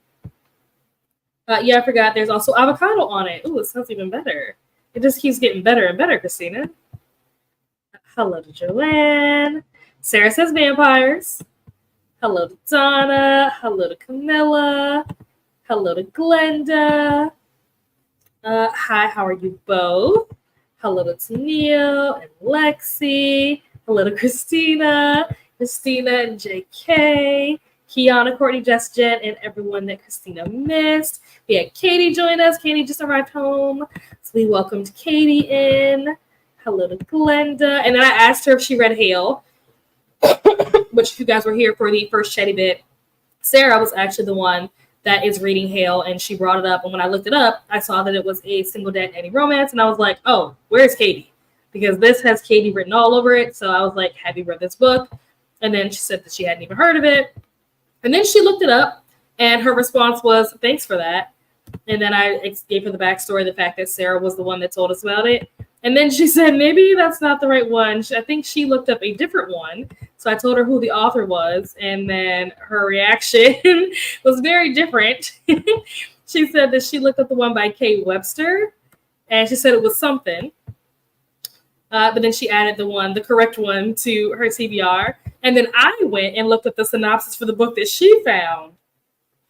Yeah, I forgot. There's also avocado on it. Ooh, it sounds even better. It just keeps getting better and better, Christina. Hello to Joanne. Sarah says vampires. Hello to Donna. Hello to Camilla. Hello to Glenda. Hi, how are you both? Hello to Tennille and Lexi. Hello to Christina and JK. Kiana, Courtney, Jess, Jen, and everyone that Christina missed. We had Katie join us. Katie just arrived home. So we welcomed Katie in. Hello to Glenda. And then I asked her if she read Hail, which if you guys were here for the first chatty bit, Sarah was actually the one that is reading Hail, and she brought it up. And when I looked it up, I saw that it was a single dad Eddie romance, and I was like, oh, where's Katie? Because this has Katie written all over it. So I was like, have you read this book? And then she said that she hadn't even heard of it. And then she looked it up, and her response was, thanks for that. And then I gave her the backstory, the fact that Sarah was the one that told us about it. And then she said, maybe that's not the right one. I think she looked up a different one. So I told her who the author was. And then her reaction was very different. She said that she looked up the one by Kate Webster. And she said it was something. But then she added the correct one to her TBR. And then I went and looked up the synopsis for the book that she found.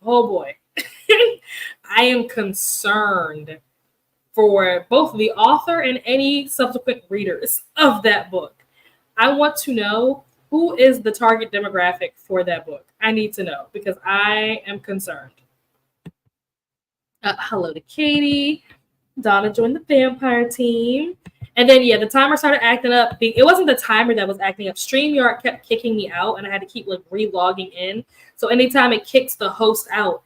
Oh boy. I am concerned for both the author and any subsequent readers of that book. I want to know who is the target demographic for that book. I need to know because I am concerned. Hello to Katie. Donna joined the vampire team. And then, the timer started acting up. It wasn't the timer that was acting up. StreamYard kept kicking me out, and I had to keep re-logging in. So anytime it kicks the host out,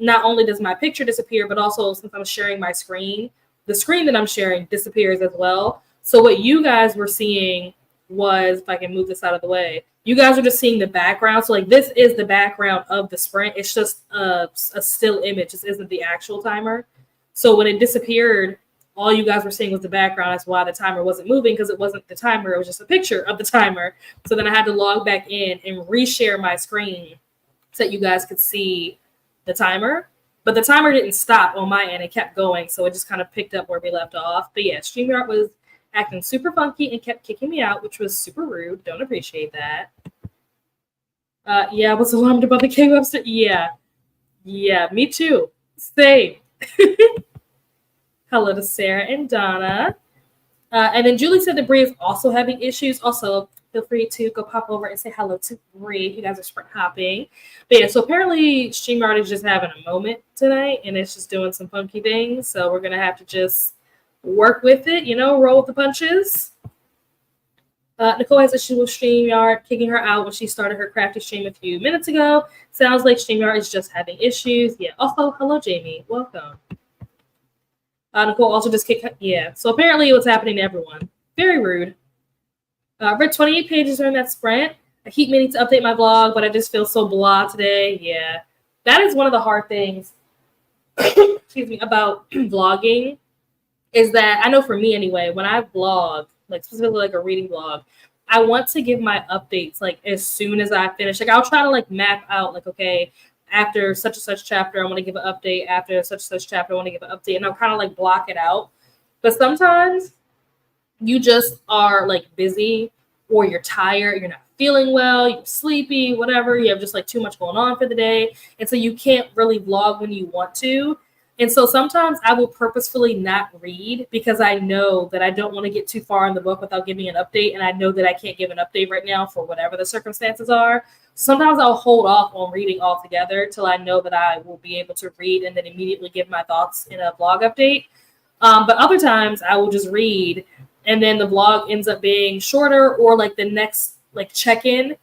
not only does my picture disappear, but also since I'm sharing my screen, the screen that I'm sharing disappears as well. So what you guys were seeing was, if I can move this out of the way, you guys are just seeing the background. So this is the background of the sprint. It's just a still image. This isn't the actual timer. So when it disappeared, all you guys were seeing was the background. That's why the timer wasn't moving, because it wasn't the timer. It was just a picture of the timer. So then I had to log back in and reshare my screen so that you guys could see the timer. But the timer didn't stop on my end. It kept going. So it just kind of picked up where we left off. But StreamYard was acting super funky and kept kicking me out, which was super rude. Don't appreciate that. I was alarmed about the K Webster. Yeah, me too. Same. Hello to Sarah and Donna. And then Julie said that Bree is also having issues. Also, feel free to go pop over and say hello to Bree if you guys are sprint hopping. But so apparently StreamYard is just having a moment tonight, and it's just doing some funky things. So we're going to have to just work with it, roll with the punches. Nicole has issues with StreamYard kicking her out when she started her crafty stream a few minutes ago. Sounds like StreamYard is just having issues. Yeah. Also, hello, Jamie. Welcome. Nicole also just kicked. Yeah. So apparently what's happening to everyone. Very rude. Read 28 pages during that sprint. I keep meaning to update my vlog, but I just feel so blah today. Yeah. That is one of the hard things, excuse me, about vlogging is that I know for me anyway, when I vlog, specifically a reading vlog, I want to give my updates as soon as I finish. I'll try to map out okay, after such and such chapter, I want to give an update. After such and such chapter, I want to give an update. And I'll kind of block it out. But sometimes you just are busy, or you're tired, you're not feeling well, you're sleepy, whatever. You have just too much going on for the day. And so you can't really vlog when you want to. And so sometimes I will purposefully not read because I know that I don't want to get too far in the book without giving an update. And I know that I can't give an update right now for whatever the circumstances are. Sometimes I'll hold off on reading altogether till I know that I will be able to read and then immediately give my thoughts in a vlog update. But other times I will just read and then the vlog ends up being shorter, or the next check-in,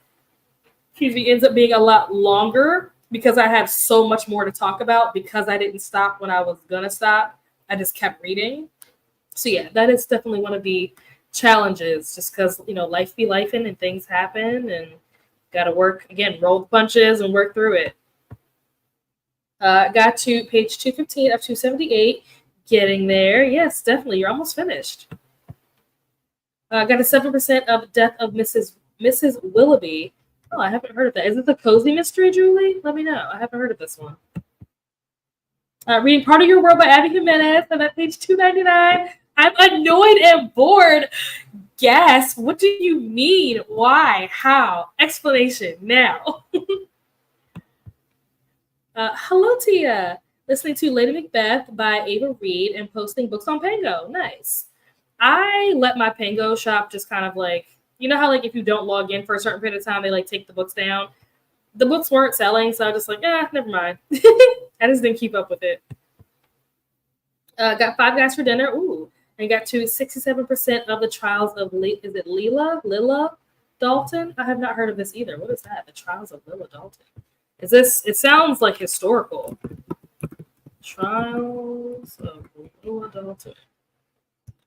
ends up being a lot longer because I have so much more to talk about because I didn't stop when I was going to stop. I just kept reading. So that is definitely one of the challenges, just because, life be lifing and things happen and got to work, again, roll the punches and work through it. Got to page 215 of 278. Getting there. Yes, definitely. You're almost finished. Got a 7% of Death of Mrs. Willoughby. Oh, I haven't heard of that. Is it the cozy mystery, Julie? Let me know. I haven't heard of this one. Reading Part of Your World by Abby Jimenez. I'm at page 299. I'm annoyed and bored. Yes. What do you mean? Why? How? Explanation now. Hello, Tia. Listening to Lady Macbeth by Ava Reed and posting books on Pango. Nice. I let my Pango shop just kind of like, you know how like if you don't log in for a certain period of time, they like take the books down. The books weren't selling, so I was just like, never mind. I just didn't keep up with it. Got Five Guys for Dinner. Ooh. And got to 67% of the trials of, is it Lila Dalton? I have not heard of this either. What is that? The Trials of Lila Dalton. Is this, it sounds like historical. Trials of Lila Dalton.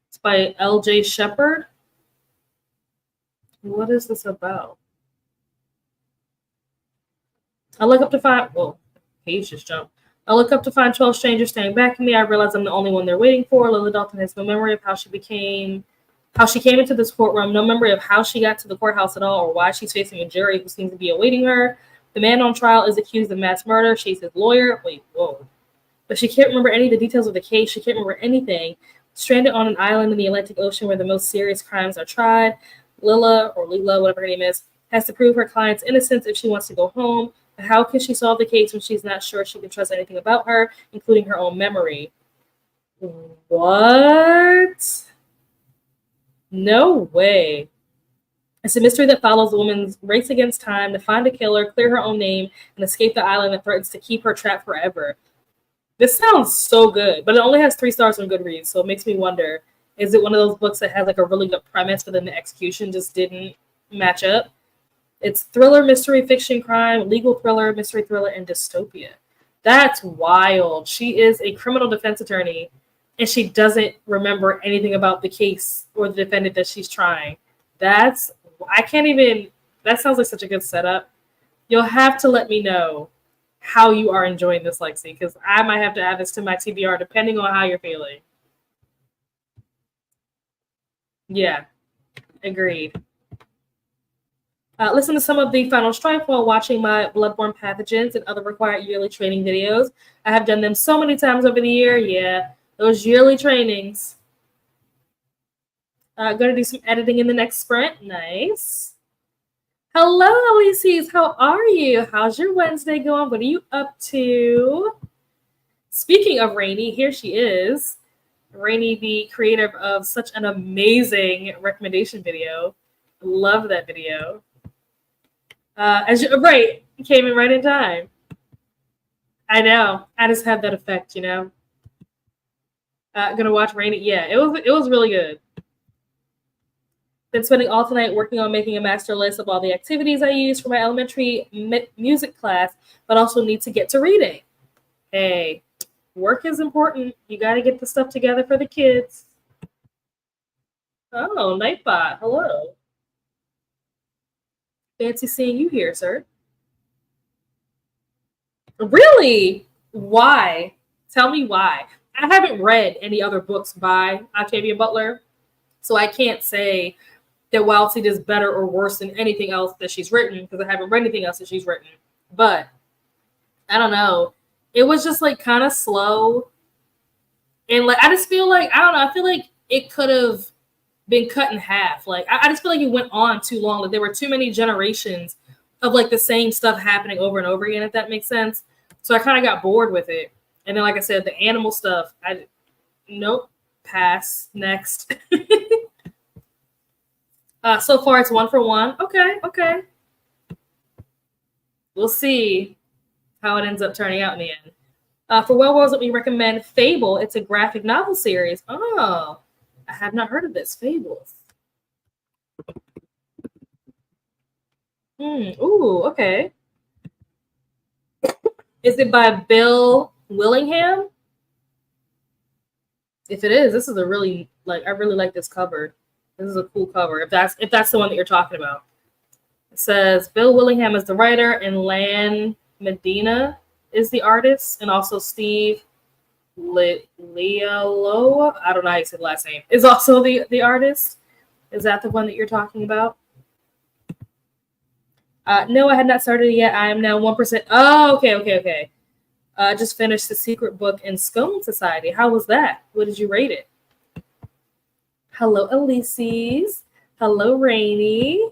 It's by L.J. Shepard. What is this about? I look up to find, well, page just jumped. I look up to find 12 strangers staring back at me. I realize I'm the only one they're waiting for. Lila Dalton has no memory of how she came into this courtroom, no memory of how she got to the courthouse at all, or why she's facing a jury who seems to be awaiting her. The man on trial is accused of mass murder. She's his lawyer. Wait, whoa. But she can't remember any of the details of the case. She can't remember anything. Stranded on an island in the Atlantic Ocean where the most serious crimes are tried, Lila, or Lila, whatever her name is, has to prove her client's innocence if she wants to go home. But how can she solve the case when she's not sure she can trust anything about her, including her own memory? What? No way. It's a mystery that follows a woman's race against time to find a killer, clear her own name, and escape the island that threatens to keep her trapped forever. This sounds so good, but it only has 3 stars on Goodreads, so it makes me wonder, is it one of those books that has like a really good premise, but then the execution just didn't match up? It's thriller, mystery, fiction, crime, legal thriller, mystery thriller, and dystopia. That's wild. She is a criminal defense attorney, and she doesn't remember anything about the case or the defendant that she's trying. That sounds like such a good setup. You'll have to let me know how you are enjoying this, Lexi, because I might have to add this to my TBR depending on how you're feeling. Yeah, agreed. Listen to some of the Final Strife while watching my Bloodborne Pathogens and other required yearly training videos. I have done them so many times over the year. Yeah, those yearly trainings. Going to do some editing in the next sprint. Nice. Hello, Elises. How are you? How's your Wednesday going? What are you up to? Speaking of Rainy, here she is. Rainy, the creator of such an amazing recommendation video. Love that video. Right, came in right in time. I know. I just have that effect, you know. Gonna watch Rainy. Yeah, it was really good. Been spending all tonight working on making a master list of all the activities I use for my elementary music class, but also need to get to reading. Hey, work is important. You got to get the stuff together for the kids. Oh, Nightbot. Hello. Fancy seeing you here, sir. Really? Why? Tell me why. I haven't read any other books by Octavia Butler, so I can't say that Wild Seed is better or worse than anything else that she's written, because I haven't read anything else that she's written. But I don't know. It was just like kind of slow. And like I just feel like, I don't know, I feel like it could have been cut in half. Like I just feel like it went on too long. Like there were too many generations of like the same stuff happening over and over again, if that makes sense. So I kind of got bored with it. And then like I said, the animal stuff, nope, pass, next. So far it's 1 for 1. Okay. We'll see how it ends up turning out in the end. For Well Worlds, let me recommend Fable. It's a graphic novel series. Oh, I have not heard of this. Fables. Ooh, okay. Is it by Bill Willingham? If it is, this is a really I really like this cover. This is a cool cover. If that's the one that you're talking about. It says Bill Willingham is the writer and Lan Medina is the artist, and also Steve Lealoa, I don't know how you say the last name, is also the artist. Is that the one that you're talking about? No, I had not started it yet. I am now 1%. Oh, okay. Just finished The Secret Book in Scone Society. How was that? What did you rate it? Hello, Elises. Hello, Rainy.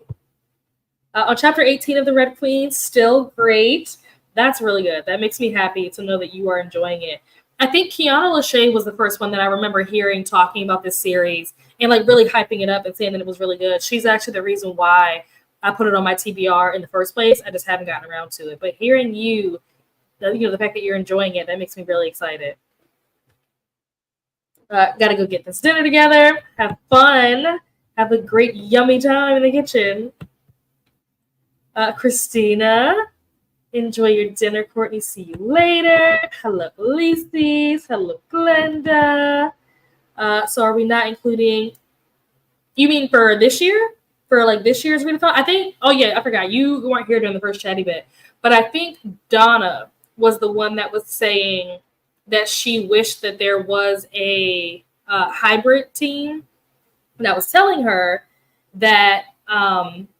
On chapter 18 of The Red Queen, still great. That's really good. That makes me happy to know that you are enjoying it. I think Kiana Lachey was the first one that I remember hearing talking about this series and like really hyping it up and saying that it was really good. She's actually the reason why I put it on my TBR in the first place. I just haven't gotten around to it. But hearing you, the fact that you're enjoying it, that makes me really excited. Gotta go get this dinner together. Have fun. Have a great yummy time in the kitchen. Christina, enjoy your dinner. Courtney, see you later. Hello, Lisies. Hello, Glenda. So are we not including, you mean for this year? For like this year's readathon? I think, oh yeah, I forgot. You weren't here during the first chatty bit. But I think Donna was the one that was saying that she wished that there was a hybrid team. And I was telling her that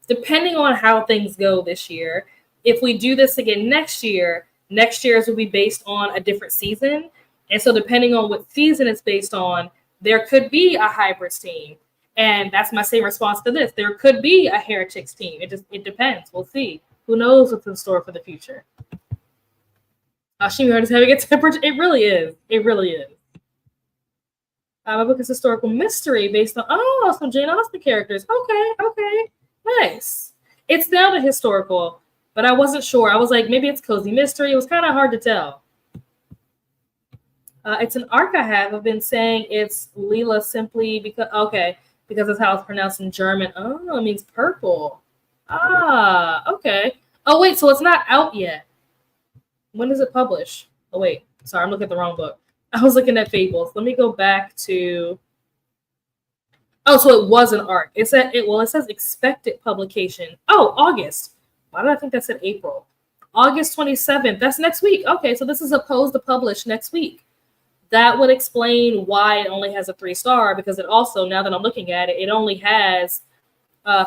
depending on how things go this year, if we do this again next year's will be based on a different season. And so depending on what season it's based on, there could be a hybrids team. And that's my same response to this. There could be a heretics team. It depends. We'll see. Who knows what's in store for the future? Shimi Heart is having a temperature. It really is. It really is. My book is historical mystery based on some Jane Austen characters. Okay. Nice. It's now the historical, but I wasn't sure. I was like, maybe it's cozy mystery. It was kind of hard to tell. It's an arc I have. I've been saying it's Lila simply because that's how it's pronounced in German. Oh, it means purple. Okay. Oh wait, so it's not out yet. When does it publish? Oh wait, sorry, I'm looking at the wrong book. I was looking at Fables. Let me go back to. Oh, so it was an arc. It says expected publication. Oh, August. Why did I think that said April? August 27th. That's next week. Okay, so this is supposed to publish next week. That would explain why it only has a 3-star, because it also, now that I'm looking at it, it only has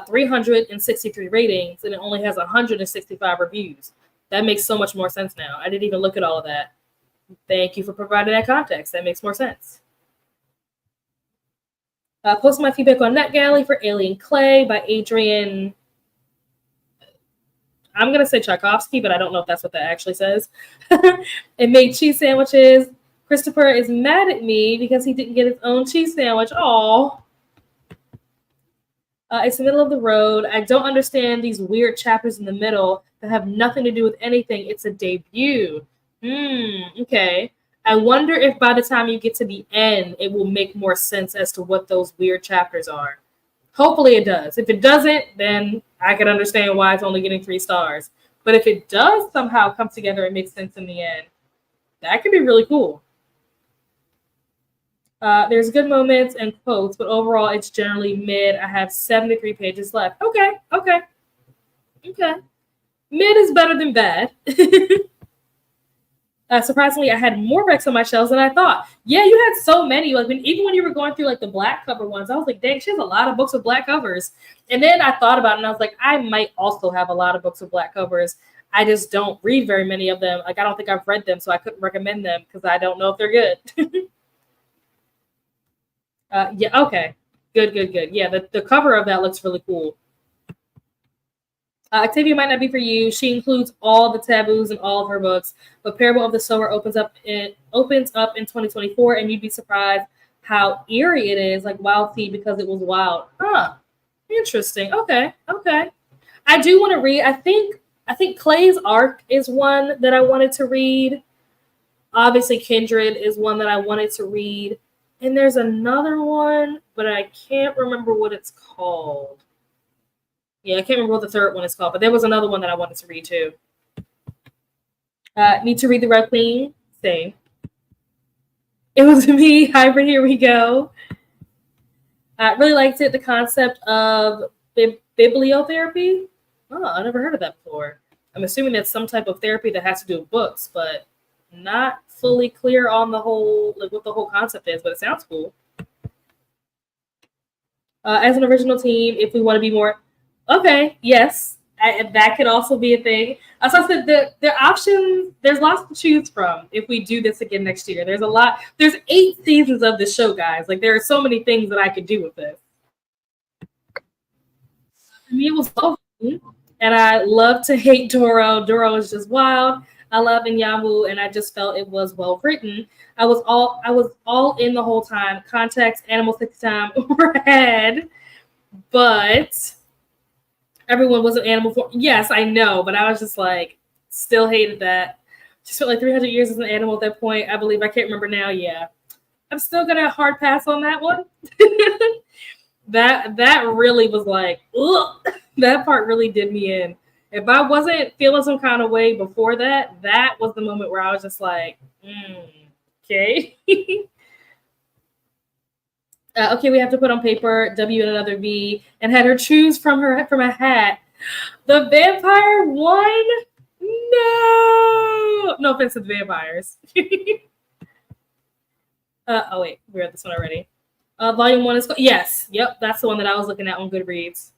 363 ratings and it only has 165 reviews. That makes so much more sense now. I didn't even look at all of that. Thank you for providing that context. That makes more sense. Post my feedback on NetGalley for Alien Clay by Adrian. I'm going to say Tchaikovsky, but I don't know if that's what that actually says. It made cheese sandwiches. Christopher is mad at me because he didn't get his own cheese sandwich. Aww. It's the middle of the road. I don't understand these weird chapters in the middle that have nothing to do with anything. It's a debut. Okay. I wonder if by the time you get to the end, it will make more sense as to what those weird chapters are. Hopefully it does. If it doesn't, then I can understand why it's only getting 3 stars. But if it does somehow come together and make sense in the end, that could be really cool. There's good moments and quotes, but overall it's generally mid. I have 73 pages left. Okay. Mid is better than bad. Surprisingly, I had more Rex on my shelves than I thought. Yeah, you had so many. Like even when you were going through like the black cover ones, I was like, dang, she has a lot of books with black covers. And then I thought about it and I was like, I might also have a lot of books with black covers. I just don't read very many of them. Like I don't think I've read them, so I couldn't recommend them because I don't know if they're good. Yeah, okay. Good. Yeah, the cover of that looks really cool. Octavia might not be for you. She includes all the taboos in all of her books, but Parable of the Sower opens up in 2024, and you'd be surprised how eerie it is, like Wild Seed, because it was wild. Interesting. Okay. I do want to read. I think Clay's Arc is one that I wanted to read. Obviously, Kindred is one that I wanted to read. And there's another one, but I can't remember what it's called. Yeah, I can't remember what the third one is called, but there was another one that I wanted to read too. Need to read The Red Queen? Same. It was me, hybrid, here we go. I really liked it, the concept of bibliotherapy. Oh, I never heard of that before. I'm assuming that's some type of therapy that has to do with books, but not fully clear on the whole, like what the whole concept is, but it sounds cool. As an original team, if we want to be more, okay, yes, that could also be a thing. As I said, the options, there's lots to choose from if we do this again next year. There's a lot. There's 8 seasons of this show, guys. Like there are so many things that I could do with this. To me, it was well written, and I love to hate Doro. Doro is just wild. I love Inyamu, and I just felt it was well written. I was all in the whole time. Context, animal 60 time overhead, but everyone was an animal form. Yes, I know, but I was just like, still hated that. Just felt like 300 years as an animal at that point. I believe I can't remember now. Yeah, I'm still gonna hard pass on that one. that really was like, ugh, that part really did me in. If I wasn't feeling some kind of way before that, that was the moment where I was just like, okay. Okay, we have to put on paper W and another V, and had her choose from a hat. The vampire won. No offense to the vampires. Oh wait, we read this one already. Volume 1 is yes, yep, that's the one that I was looking at on Goodreads.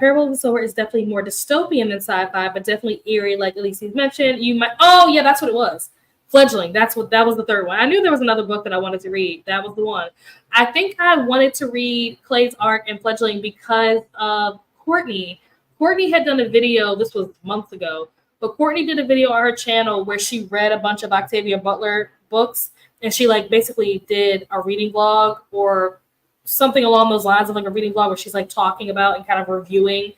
Parable of the Sower is definitely more dystopian than sci-fi, but definitely eerie, like Elise's mentioned. You might, oh yeah, that's what it was. Fledgling. That was the third one. I knew there was another book that I wanted to read. That was the one. I think I wanted to read Clay's Arc and Fledgling because of Courtney. Courtney had done a video. This was months ago, but Courtney did a video on her channel where she read a bunch of Octavia Butler books, and she like basically did a reading vlog or something along those lines of like a reading vlog where she's like talking about and kind of reviewing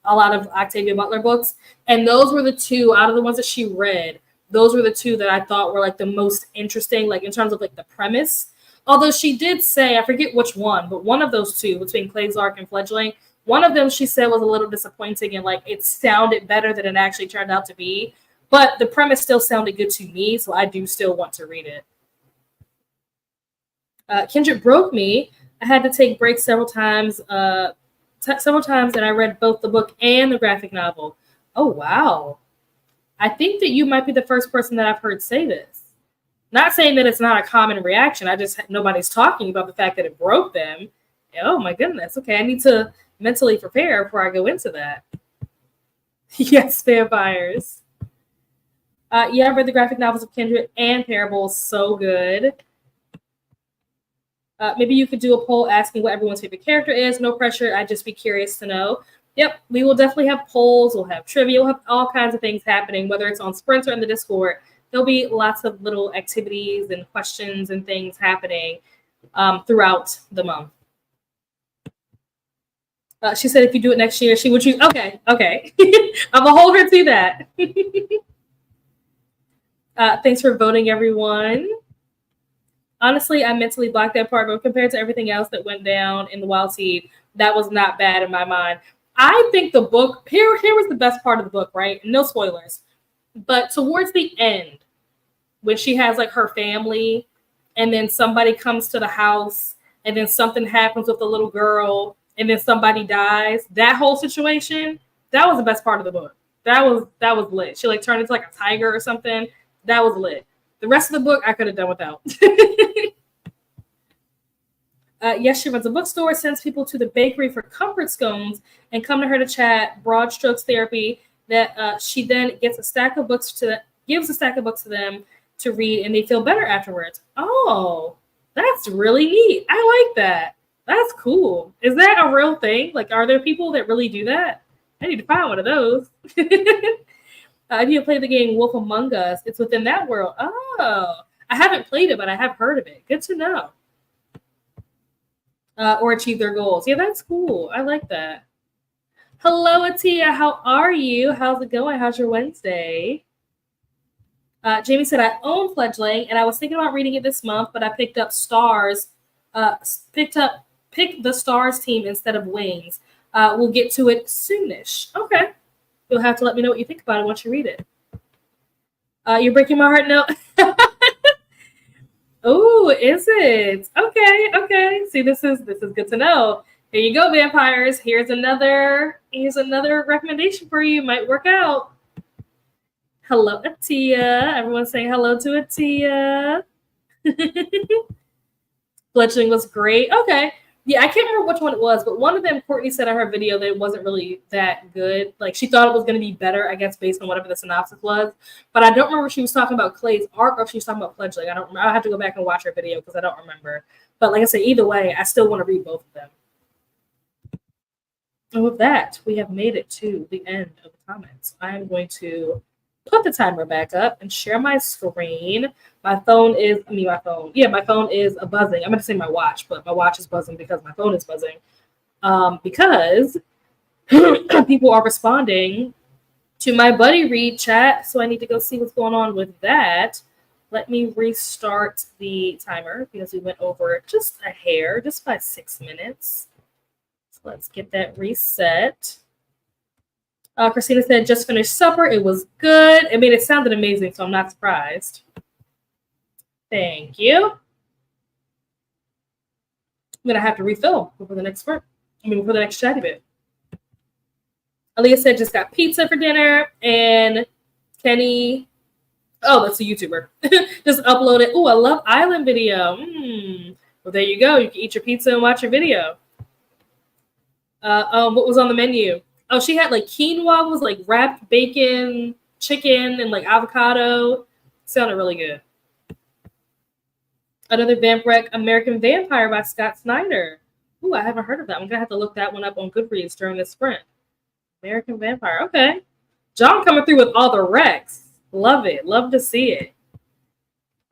a lot of Octavia Butler books. And those were the two out of the ones that she read. Those were the two that I thought were like the most interesting, like in terms of like the premise. Although she did say, I forget which one, but one of those two between Clay's Arc and Fledgling, one of them she said was a little disappointing and like it sounded better than it actually turned out to be. But the premise still sounded good to me, so I do still want to read it. Kindred broke me. I had to take breaks several times, and I read both the book and the graphic novel. Oh, wow. I think that you might be the first person that I've heard say this. Not saying that it's not a common reaction. I just, nobody's talking about the fact that it broke them. Oh my goodness. Okay, I need to mentally prepare before I go into that. Yes, vampires. Yeah, I read the graphic novels of Kindred and Parable. So good. Maybe you could do a poll asking what everyone's favorite character is. No pressure. I'd just be curious to know. Yep, we will definitely have polls. We'll have trivia. We'll have all kinds of things happening, whether it's on Sprint or in the Discord. There'll be lots of little activities and questions and things happening throughout the month. She said if you do it next year, she would choose. Okay. I'm going to hold her to that. Thanks for voting, everyone. Honestly, I mentally blocked that part, but compared to everything else that went down in the Wild Seed, that was not bad in my mind. I think the book, here was the best part of the book, right? No spoilers. But towards the end, when she has like her family, and then somebody comes to the house, and then something happens with the little girl, and then somebody dies, that whole situation, that was the best part of the book. That was lit. She like turned into like a tiger or something. That was lit. The rest of the book I could have done without. Yes, she runs a bookstore, sends people to the bakery for comfort scones, and come to her to chat broad strokes therapy. That she then gives a stack of books to them to read, and they feel better afterwards. Oh, that's really neat. I like that. That's cool. Is that a real thing? Like, are there people that really do that? I need to find one of those. If you played the game Wolf Among Us, it's within that world. Oh, I haven't played it, but I have heard of it. Good to know. Or achieve their goals. Yeah, that's cool. I like that. Hello, Atia. How are you? How's it going? How's your Wednesday? Jamie said, I own Fledgling, and I was thinking about reading it this month, but I picked up Stars. Picked the Stars team instead of Wings. We'll get to it soonish. Okay. You'll have to let me know what you think about it once you read it. You're breaking my heart. No. Oh, is it? Okay. See, this is good to know. Here you go, vampires. Here's another recommendation for you. Might work out. Hello, Atia. Everyone's saying hello to Atia. Fletchling was great. Okay. Yeah, I can't remember which one it was, but one of them, Courtney said in her video that it wasn't really that good. Like, she thought it was going to be better, I guess, based on whatever the synopsis was. But I don't remember if she was talking about Clay's Arc or if she was talking about Fledgling. I don't remember. I'll have to go back and watch her video because I don't remember. But like I said, either way, I still want to read both of them. And with that, we have made it to the end of the comments. I am going to put the timer back up and share my screen. My phone is, my phone. Yeah, my phone is buzzing. I'm going to say my watch, but my watch is buzzing because my phone is buzzing. Because people are responding to my buddy read chat. So I need to go see what's going on with that. Let me restart the timer because we went over just a hair, just by 6 minutes. So let's get that reset. Christina said, just finished supper. It was good. I mean, it sounded amazing, so I'm not surprised. Thank you. I'm going to have to refill before the next part. Before the next chatty bit. Aaliyah said, just got pizza for dinner. And Kenny, oh, that's a YouTuber. Just uploaded. Oh, I love Island video. Well, there you go. You can eat your pizza and watch your video. What was on the menu? Oh, she had like quinoa, was like wrapped bacon, chicken, and like avocado. Sounded really good. Another Vampirek, American Vampire by Scott Snyder. Ooh, I haven't heard of that. I'm gonna have to look that one up on Goodreads during this sprint. American Vampire. Okay. John coming through with all the recs. Love it. Love to see it.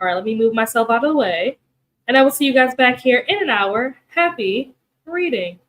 All right, let me move myself out of the way. And I will see you guys back here in an hour. Happy reading.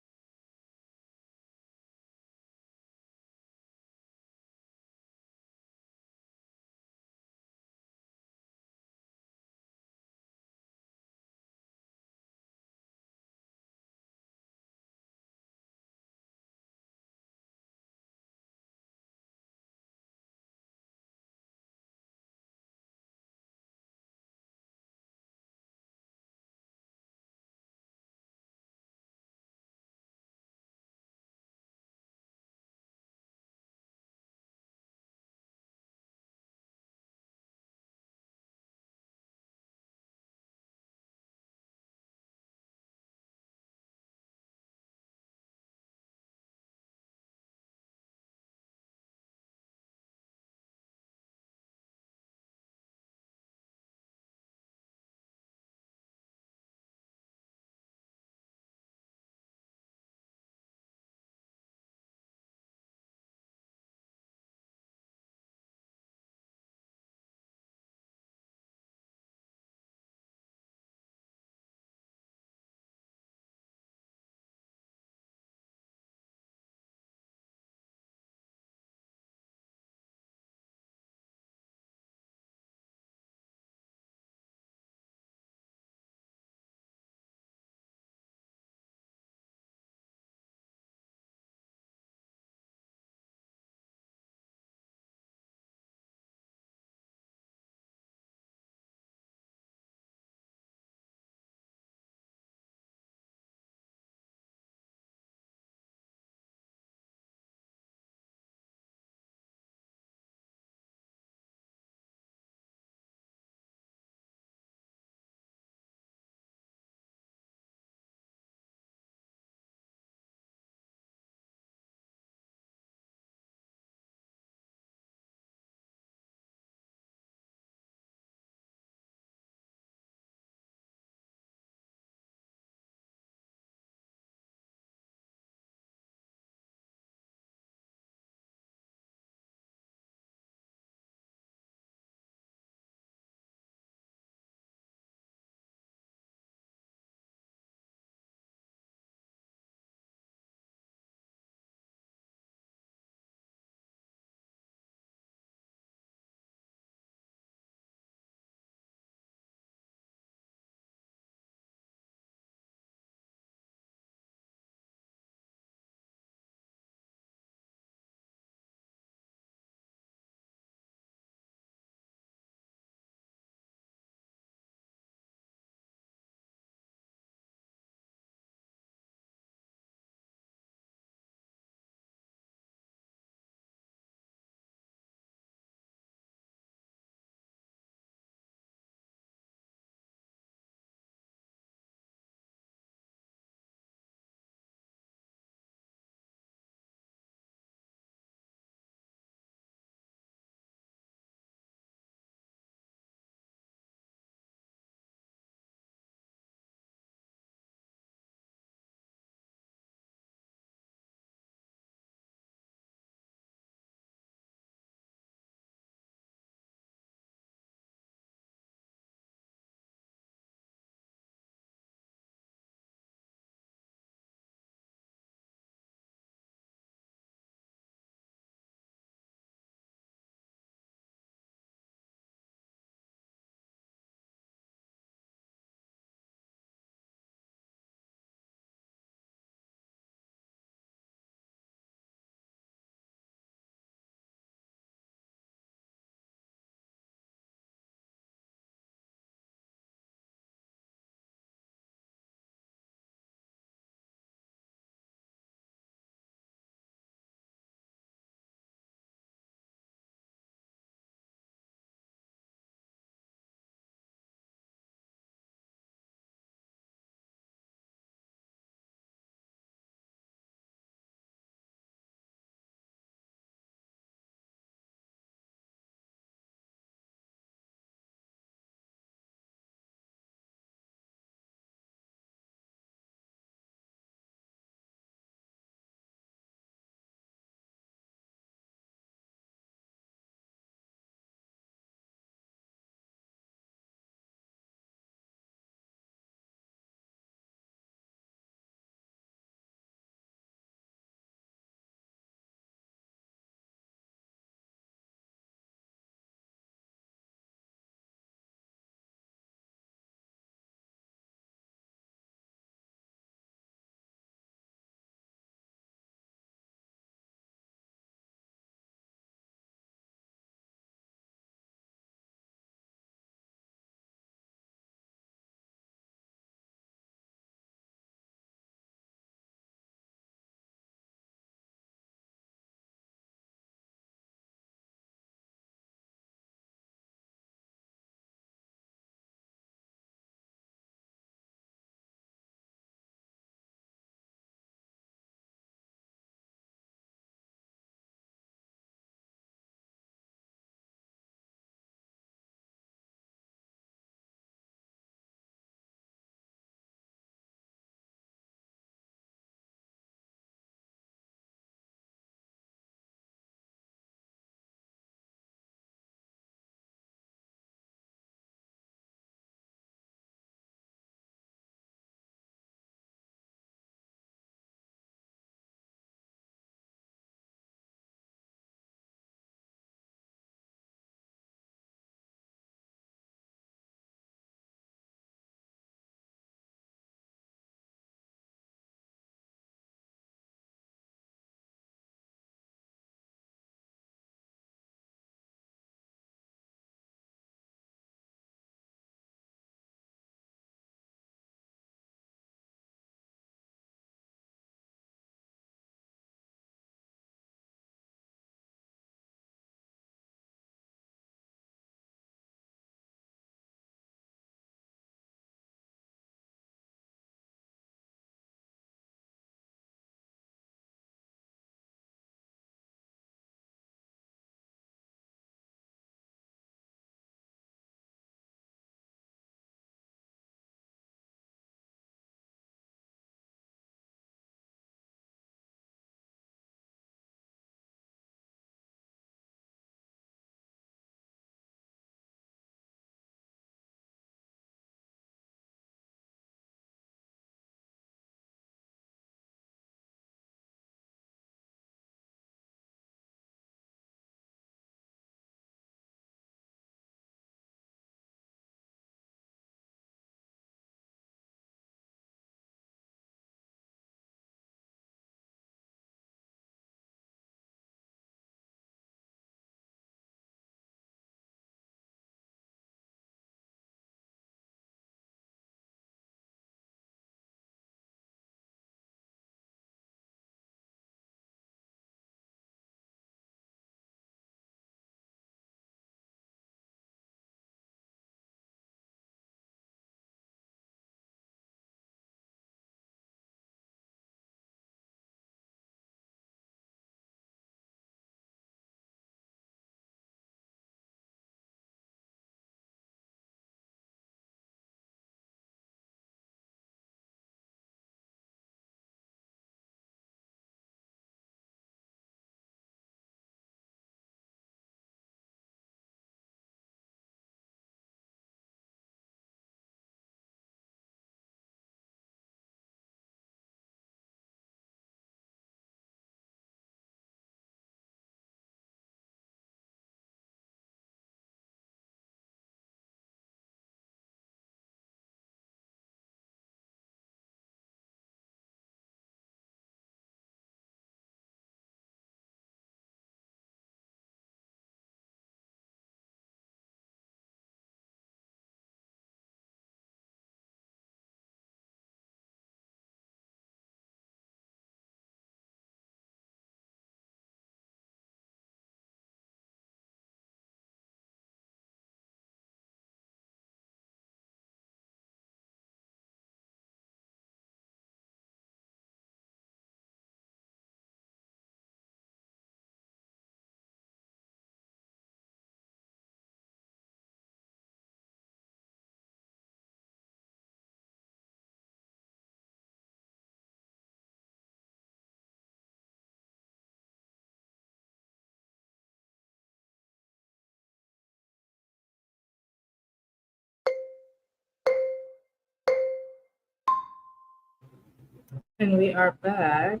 And we are back.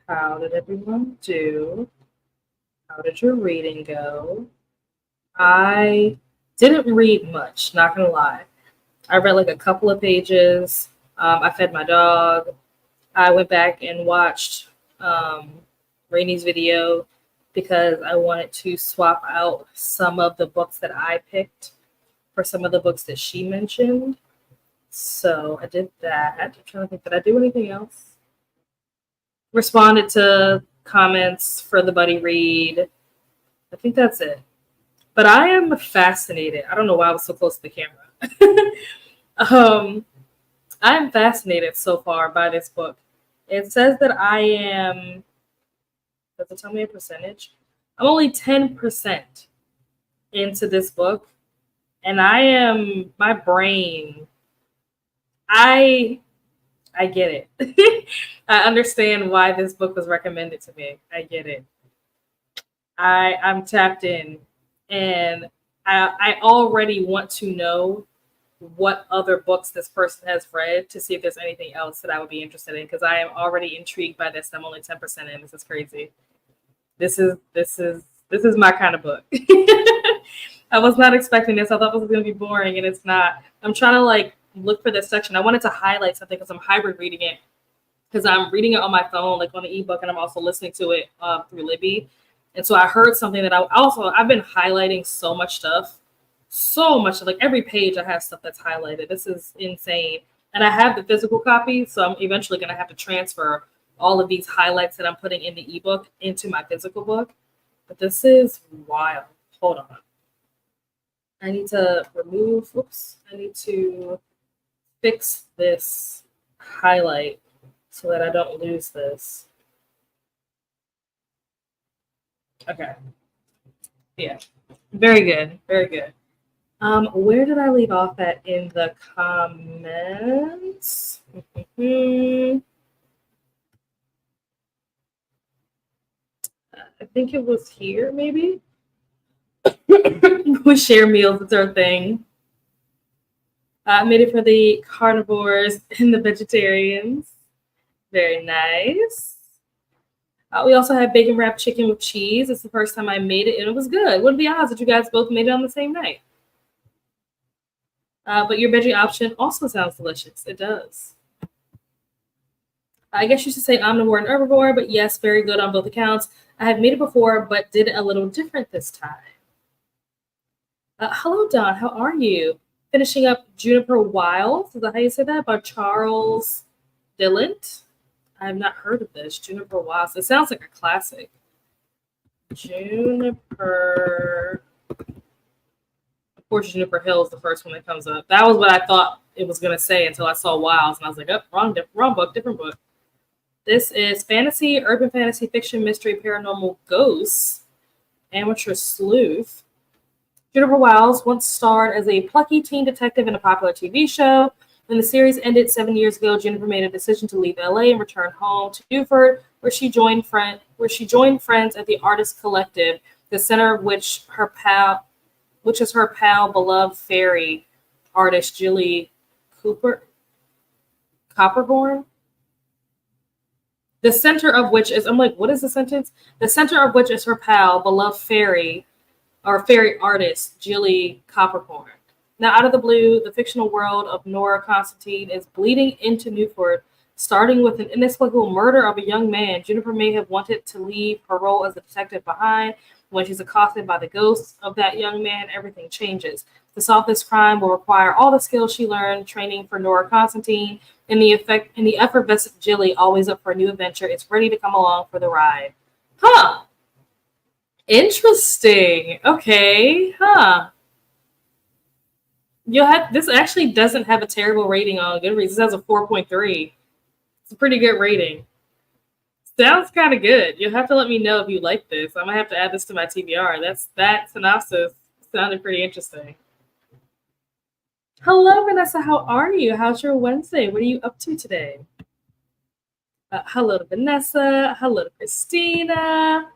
How did everyone do? How did your reading go? I didn't read much, not gonna lie. I read like a couple of pages. I fed my dog. I went back and watched um, Rainey's video because I wanted to swap out some of the books that I picked for some of the books that she mentioned. So I did that. I'm trying to think, did I do anything else? Responded to comments for the buddy read. I think that's it. But I am fascinated. I don't know why I was so close to the camera. um, I am fascinated so far by this book. It says that I am, does it tell me a percentage? I'm only 10% into this book. And my brain, I get it. I understand why this book was recommended to me. I get it. I'm tapped in, and I already want to know what other books this person has read to see if there's anything else that I would be interested in, because I am already intrigued by this. I'm only 10% in. This is crazy. This is my kind of book. I was not expecting this. I thought this was going to be boring, and it's not. I'm trying to like look for this section. I wanted to highlight something because I'm hybrid reading it, because I'm reading it on my phone, like on the ebook, and I'm also listening to it through Libby. And so I heard something that I've been highlighting so much, like every page I have stuff that's highlighted. This is insane. And I have the physical copy, so I'm eventually going to have to transfer all of these highlights that I'm putting in the ebook into my physical book. But this is wild. Hold on. I need to fix this highlight so that I don't lose this. Okay. Yeah. Very good. Very good. Where did I leave off at in the comments? I think it was here, maybe. We share meals, it's our thing. Made it for the carnivores and the vegetarians. Very nice. We also had bacon wrapped chicken with cheese. It's the first time I made it, and it was good. What are the odds that you guys both made it on the same night? But your veggie option also sounds delicious. It does. I guess you should say omnivore and herbivore, but yes, very good on both accounts. I have made it before, but did it a little different this time. Hello, Don. How are you? Finishing up Juniper Wild. Is that how you say that? By Charles Dillant. I have not heard of this. Juniper Wild. It sounds like a classic. Juniper. Of course, Juniper Hill is the first one that comes up. That was what I thought it was going to say until I saw Wilds, and I was like, oh, wrong book, different book. This is fantasy, urban fantasy, fiction, mystery, paranormal, ghosts, amateur sleuth. Juniper Wiles once starred as a plucky teen detective in a popular TV show. When the series ended 7 years ago, Juniper made a decision to leave LA and return home to Newford, where she joined friends at the Artist Collective, the center of which is her pal, beloved fairy artist Julie Copperborn. The center of which is, I'm like, what is the sentence? The center of which is her pal, beloved fairy artist, Julie Copperborn. Now, out of the blue, the fictional world of Nora Constantine is bleeding into Newford, starting with an inexplicable murder of a young man. Juniper may have wanted to leave her role as a detective behind. When she's accosted by the ghosts of that young man, everything changes. To solve this crime will require all the skills she learned training for Nora Constantine. In the effervescent Jilly, always up for a new adventure, is ready to come along for the ride. Huh. Interesting. Okay. Huh. This actually doesn't have a terrible rating on Goodreads. This has a 4.3. It's a pretty good rating. Sounds kind of good. You'll have to let me know if you like this. I might have to add this to my TBR. That synopsis sounded pretty interesting. Hello, Vanessa. How are you? How's your Wednesday? What are you up to today? Hello to Vanessa. Hello to Christina.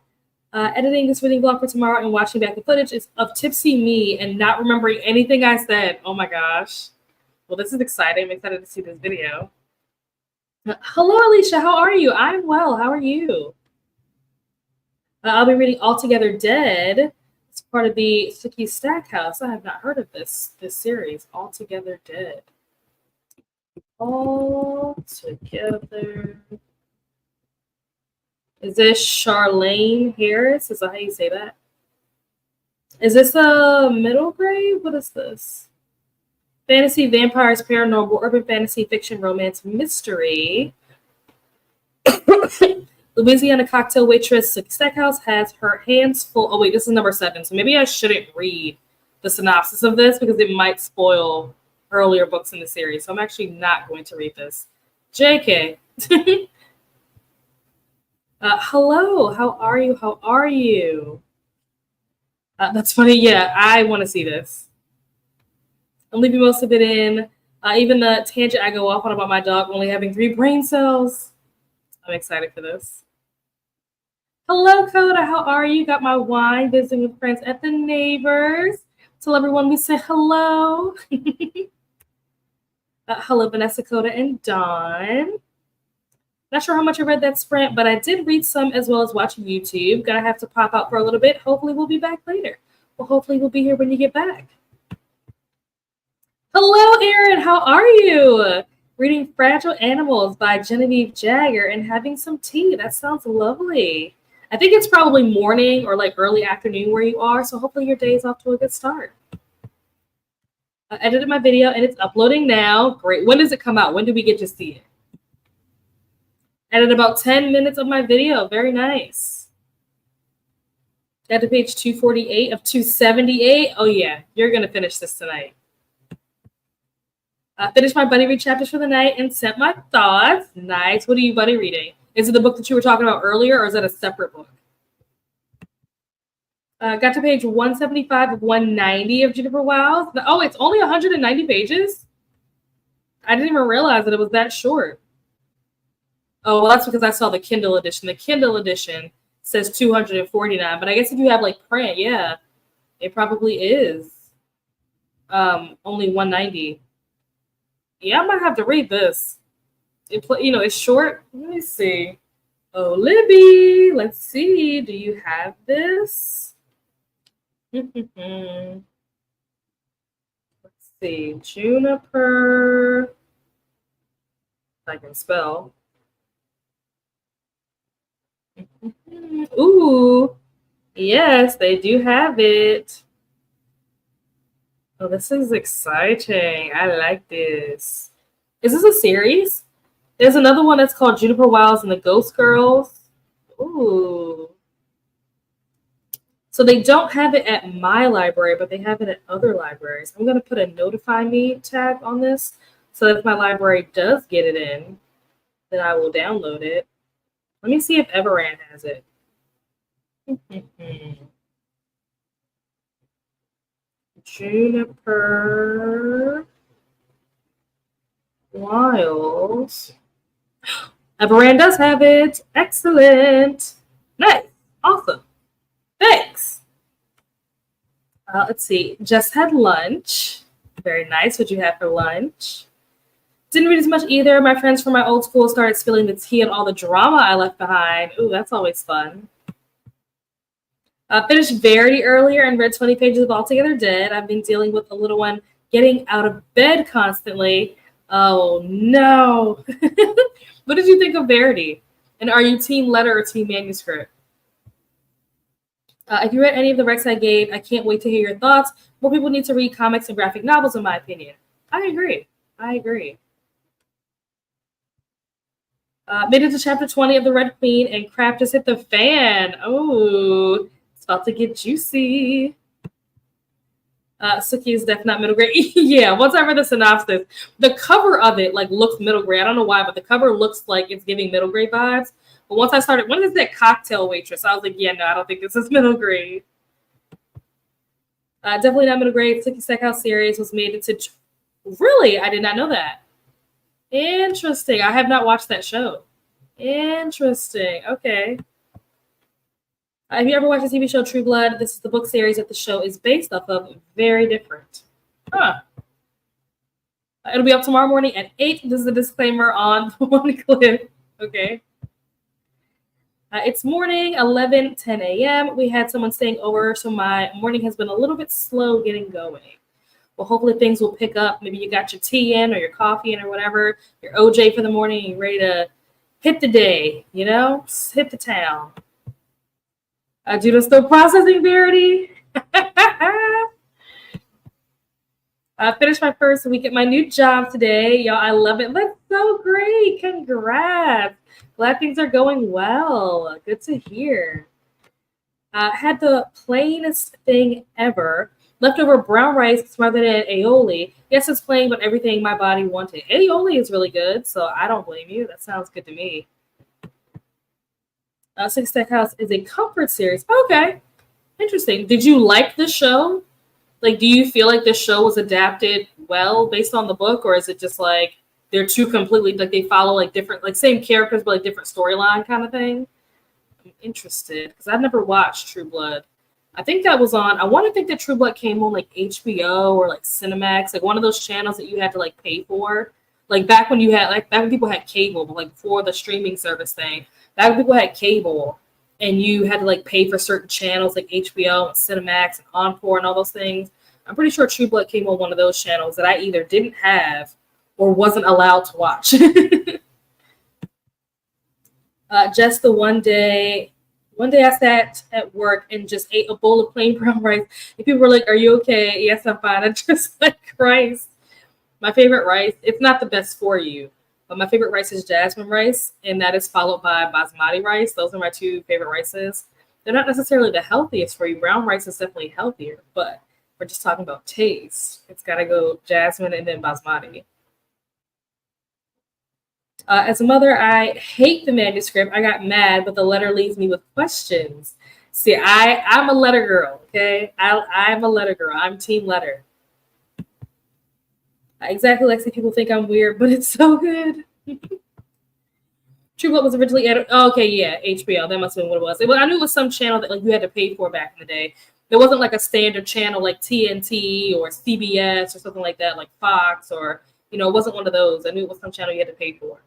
Editing this reading vlog for tomorrow and watching back the footage is of tipsy me and not remembering anything I said. Oh my gosh. Well, this is exciting. I'm excited to see this video. Hello, Alicia. How are you? I'm well. How are you? I'll be reading Altogether Dead. It's part of the Suki Stackhouse. I have not heard of this series. Altogether Dead. All together. Is this Charlene Harris? Is that how you say that? Is this a middle grade? What is this? Fantasy, vampires, paranormal, urban fantasy, fiction, romance, mystery. Louisiana cocktail waitress Stackhouse has her hands full. Oh, wait, this is number 7. So maybe I shouldn't read the synopsis of this because it might spoil earlier books in the series. So I'm actually not going to read this. JK. Hello, how are you? How are you? That's funny. Yeah, I want to see this. I'm leaving most of it in. Even the tangent I go off on about my dog only having 3 brain cells. I'm excited for this. Hello, Coda. How are you? Got my wine, visiting with friends at the neighbors. Tell everyone we say hello. Hello, Vanessa, Coda, and Dawn. Not sure how much I read that sprint, but I did read some as well as watch YouTube. Gonna have to pop out for a little bit. Hopefully we'll be back later. Well, hopefully we'll be here when you get back. Hello, Erin. How are you? Reading Fragile Animals by Genevieve Jagger and having some tea. That sounds lovely. I think it's probably morning or like early afternoon where you are, so hopefully your day is off to a good start. I edited my video and it's uploading now. Great. When does it come out? When do we get to see it? Edited about 10 minutes of my video. Very nice. Got to page 248 of 278. Oh yeah, you're going to finish this tonight. Finished my buddy read chapters for the night and sent my thoughts. Nice. What are you buddy reading? Is it the book that you were talking about earlier, or is that a separate book? Got to page 175 of 190 of Juniper Wiles. Oh, it's only 190 pages? I didn't even realize that it was that short. Oh, well, that's because I saw the Kindle edition. The Kindle edition says 249, but I guess if you have like print, yeah, it probably is only 190. Yeah, I might have to read this. It's short. Let me see. Oh, Libby, let's see. Do you have this? Let's see. Juniper. If I can spell. Ooh, yes, they do have it. Oh, this is exciting. I like this. Is this a series? There's another one that's called Juniper Wiles and the Ghost Girls. Ooh. So they don't have it at my library, but they have it at other libraries. I'm going to put a notify me tag on this so that if my library does get it in, then I will download it. Let me see if Everand has it. Juniper Wiles. Everand does have it. Excellent. Nice. Awesome. Thanks. Let's see. Just had lunch. Very nice. What'd you have for lunch? Didn't read as much either. My friends from my old school started spilling the tea on all the drama I left behind. Ooh, that's always fun. Finished Verity earlier and read 20 pages of Altogether Dead. I've been dealing with the little one getting out of bed constantly. Oh, no. What did you think of Verity? And are you team letter or team manuscript? If you read any of the recs I gave, I can't wait to hear your thoughts. More people need to read comics and graphic novels, in my opinion. I agree. Made it to chapter 20 of The Red Queen, and crap just hit the fan. Oh, it's about to get juicy. Suki is definitely not middle grade. Yeah, once I read the synopsis, the cover of it looks middle grade. I don't know why, but the cover looks like it's giving middle grade vibes. But once I started, what is that cocktail waitress? I was like, yeah, no, I don't think this is middle grade. Definitely not middle grade. Suki Stackhouse series was made into. Really? I did not know that. Interesting. I have not watched that show. Interesting. Okay. Have you ever watched the TV show True Blood? This is the book series that the show is based off of. Very different. Huh. It'll be up tomorrow morning at 8. This is a disclaimer on the one clip. Okay. It's morning, 11:10 a.m. We had someone staying over, so my morning has been a little bit slow getting going. Well, hopefully things will pick up. Maybe you got your tea in or your coffee in or whatever, your OJ for the morning, and you're ready to hit the day, just hit the town. Judah's still processing, Verity. I finished my first week at my new job today. Y'all, I love it. That's so great. Congrats. Glad things are going well. Good to hear. Had the plainest thing ever. Leftover brown rice smothered in aioli. Yes, it's plain, but everything my body wanted. Aioli is really good, so I don't blame you. That sounds good to me. Six Stackhouse is a comfort series. Okay. Interesting. Did you like the show? Like, do you feel like this show was adapted well based on the book, or is it just like they're two completely like they follow like different like same characters but like different storyline kind of thing? I'm interested because I've never watched True Blood. I think that was on. I want to think that True Blood came on like HBO or like Cinemax, like one of those channels that you had to like pay for. Like back when you had like back when people had cable, but like before the streaming service thing, back when people had cable and you had to like pay for certain channels like HBO and Cinemax and Encore and all those things. I'm pretty sure True Blood came on one of those channels that I either didn't have or wasn't allowed to watch. Just the one day I sat at work and just ate a bowl of plain brown rice. And people were like, "Are you okay?" Yes, I'm fine. I just like rice. My favorite rice, it's not the best for you, but my favorite rice is jasmine rice, and that is followed by basmati rice. Those are my two favorite rices. They're not necessarily the healthiest for you. Brown rice is definitely healthier, but we're just talking about taste. It's got to go jasmine and then basmati. As a mother, I hate the manuscript. I got mad, but the letter leaves me with questions. See, I'm a letter girl, okay? I'm a letter girl. I'm team letter. Exactly, Lexi. People think I'm weird, but it's so good. True Blood was originally aired. Oh, okay, yeah, HBO. That must have been what it was. I knew it was some channel that like you had to pay for back in the day. There wasn't like a standard channel like TNT or CBS or something like that, like Fox or it wasn't one of those. I knew it was some channel you had to pay for.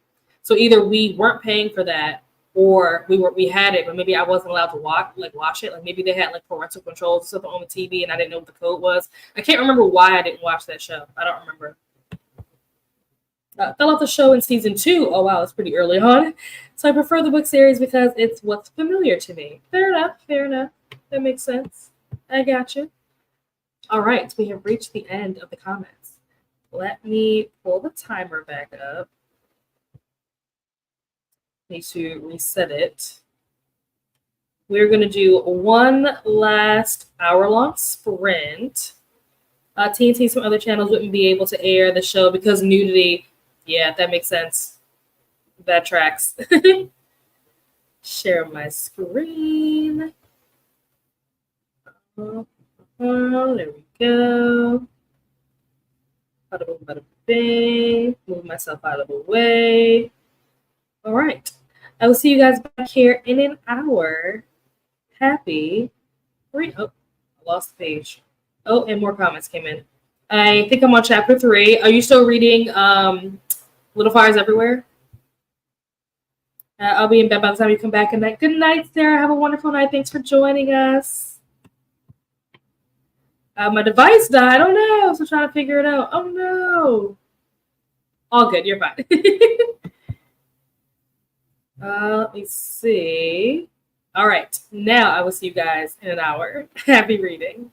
So either we weren't paying for that or we had it, but maybe I wasn't allowed to watch it. Like maybe they had like parental controls or something on the TV and I didn't know what the code was. I can't remember why I didn't watch that show. I don't remember. Fell off the show in season 2. Oh wow, it's pretty early on. So I prefer the book series because it's what's familiar to me. Fair enough. That makes sense. I got you. All right, we have reached the end of the comments. Let me pull the timer back up. Need to reset it. We're going to do one last hour-long sprint. TNT, some other channels wouldn't be able to air the show because nudity. Yeah, that makes sense. That tracks. Share my screen. There we go. Bada bing. Move myself out of the way. All right. I will see you guys back here in an hour. Happy. Oh, I lost the page. Oh, and more comments came in. I think I'm on chapter 3. Are you still reading Little Fires Everywhere? I'll be in bed by the time you come back. Good night, Sarah. Have a wonderful night. Thanks for joining us. My device died. Oh no. So trying to figure it out. Oh no. All good. You're fine. Let me see. All right. Now I will see you guys in an hour. Happy reading.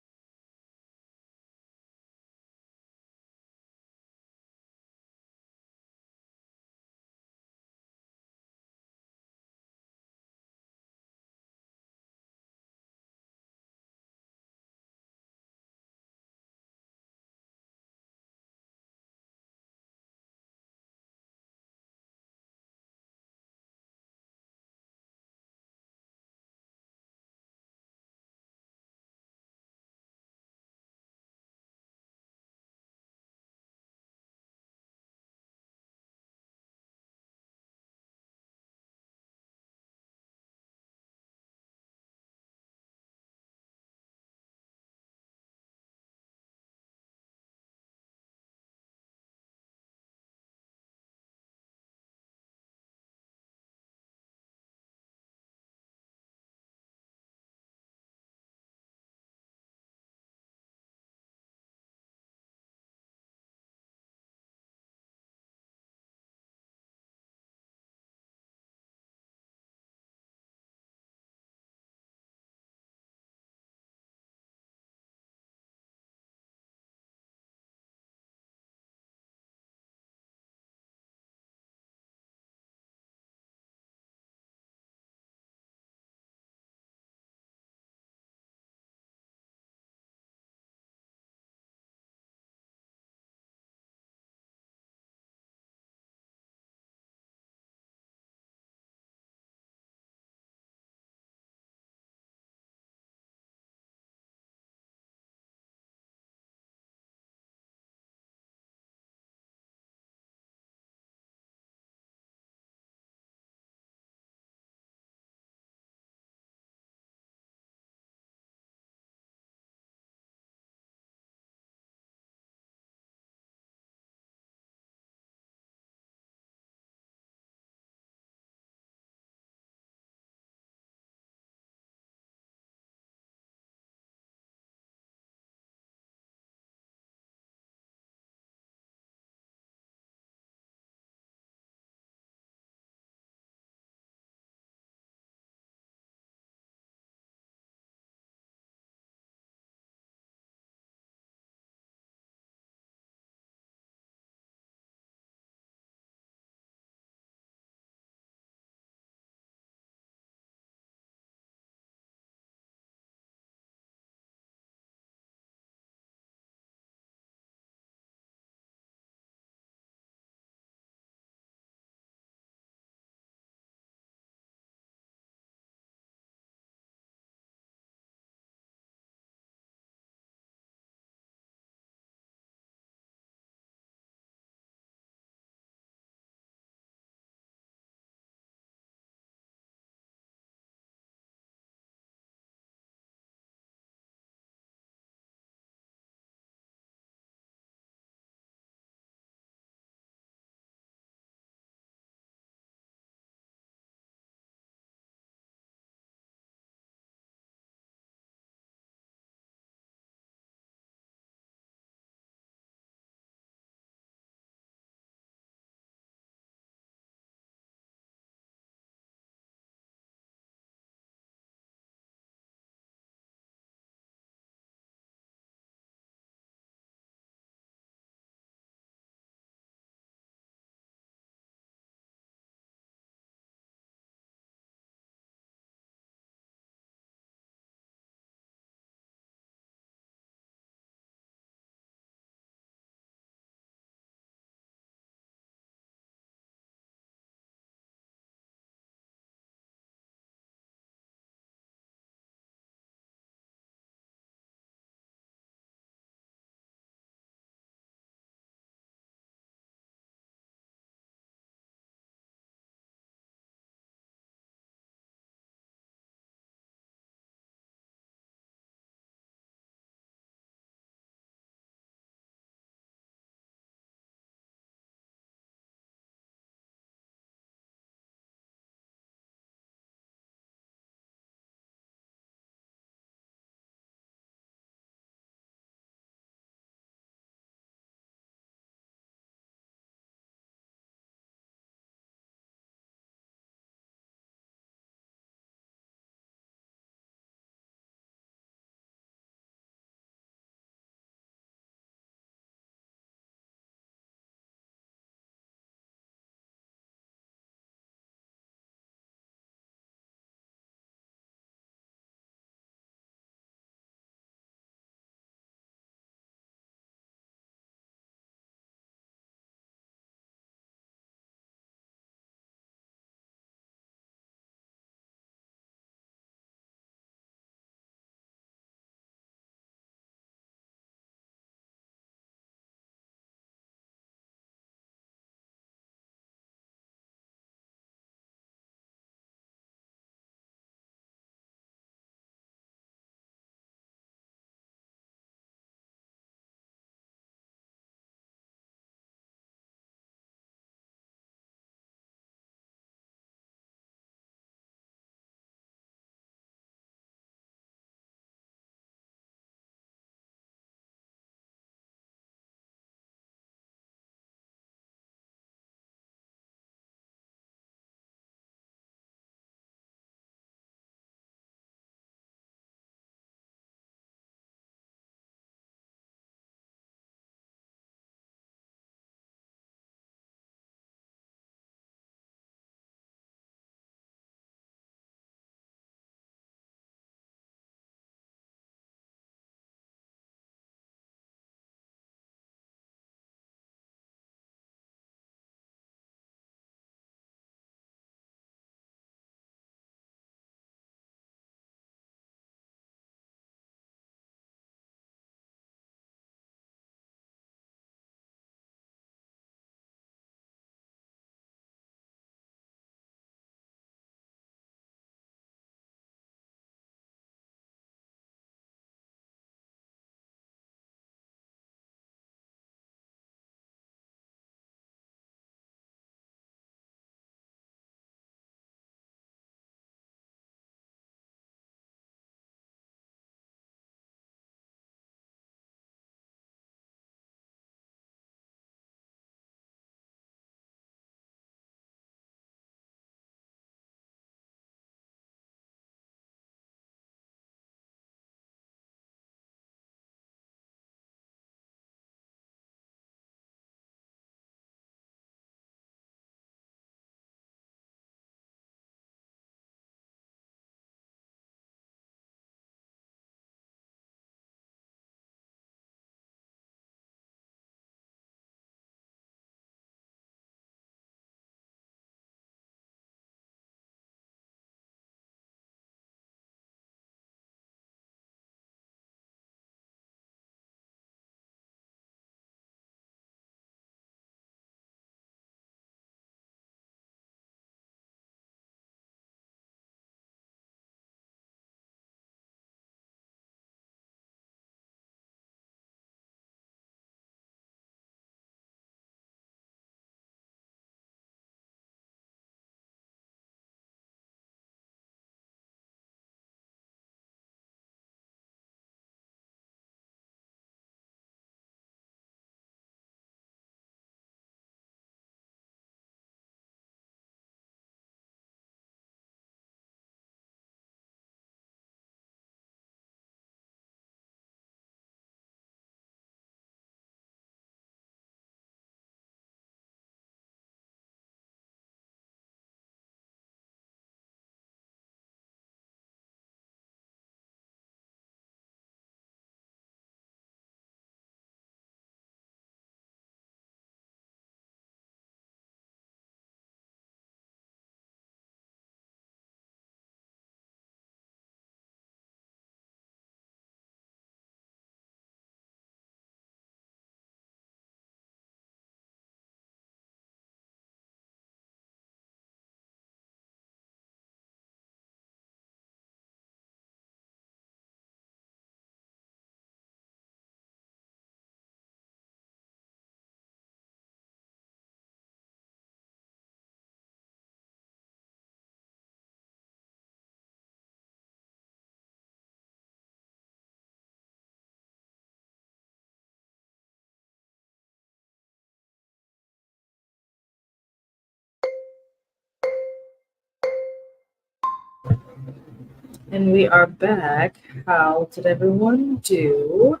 And we are back. How did everyone do?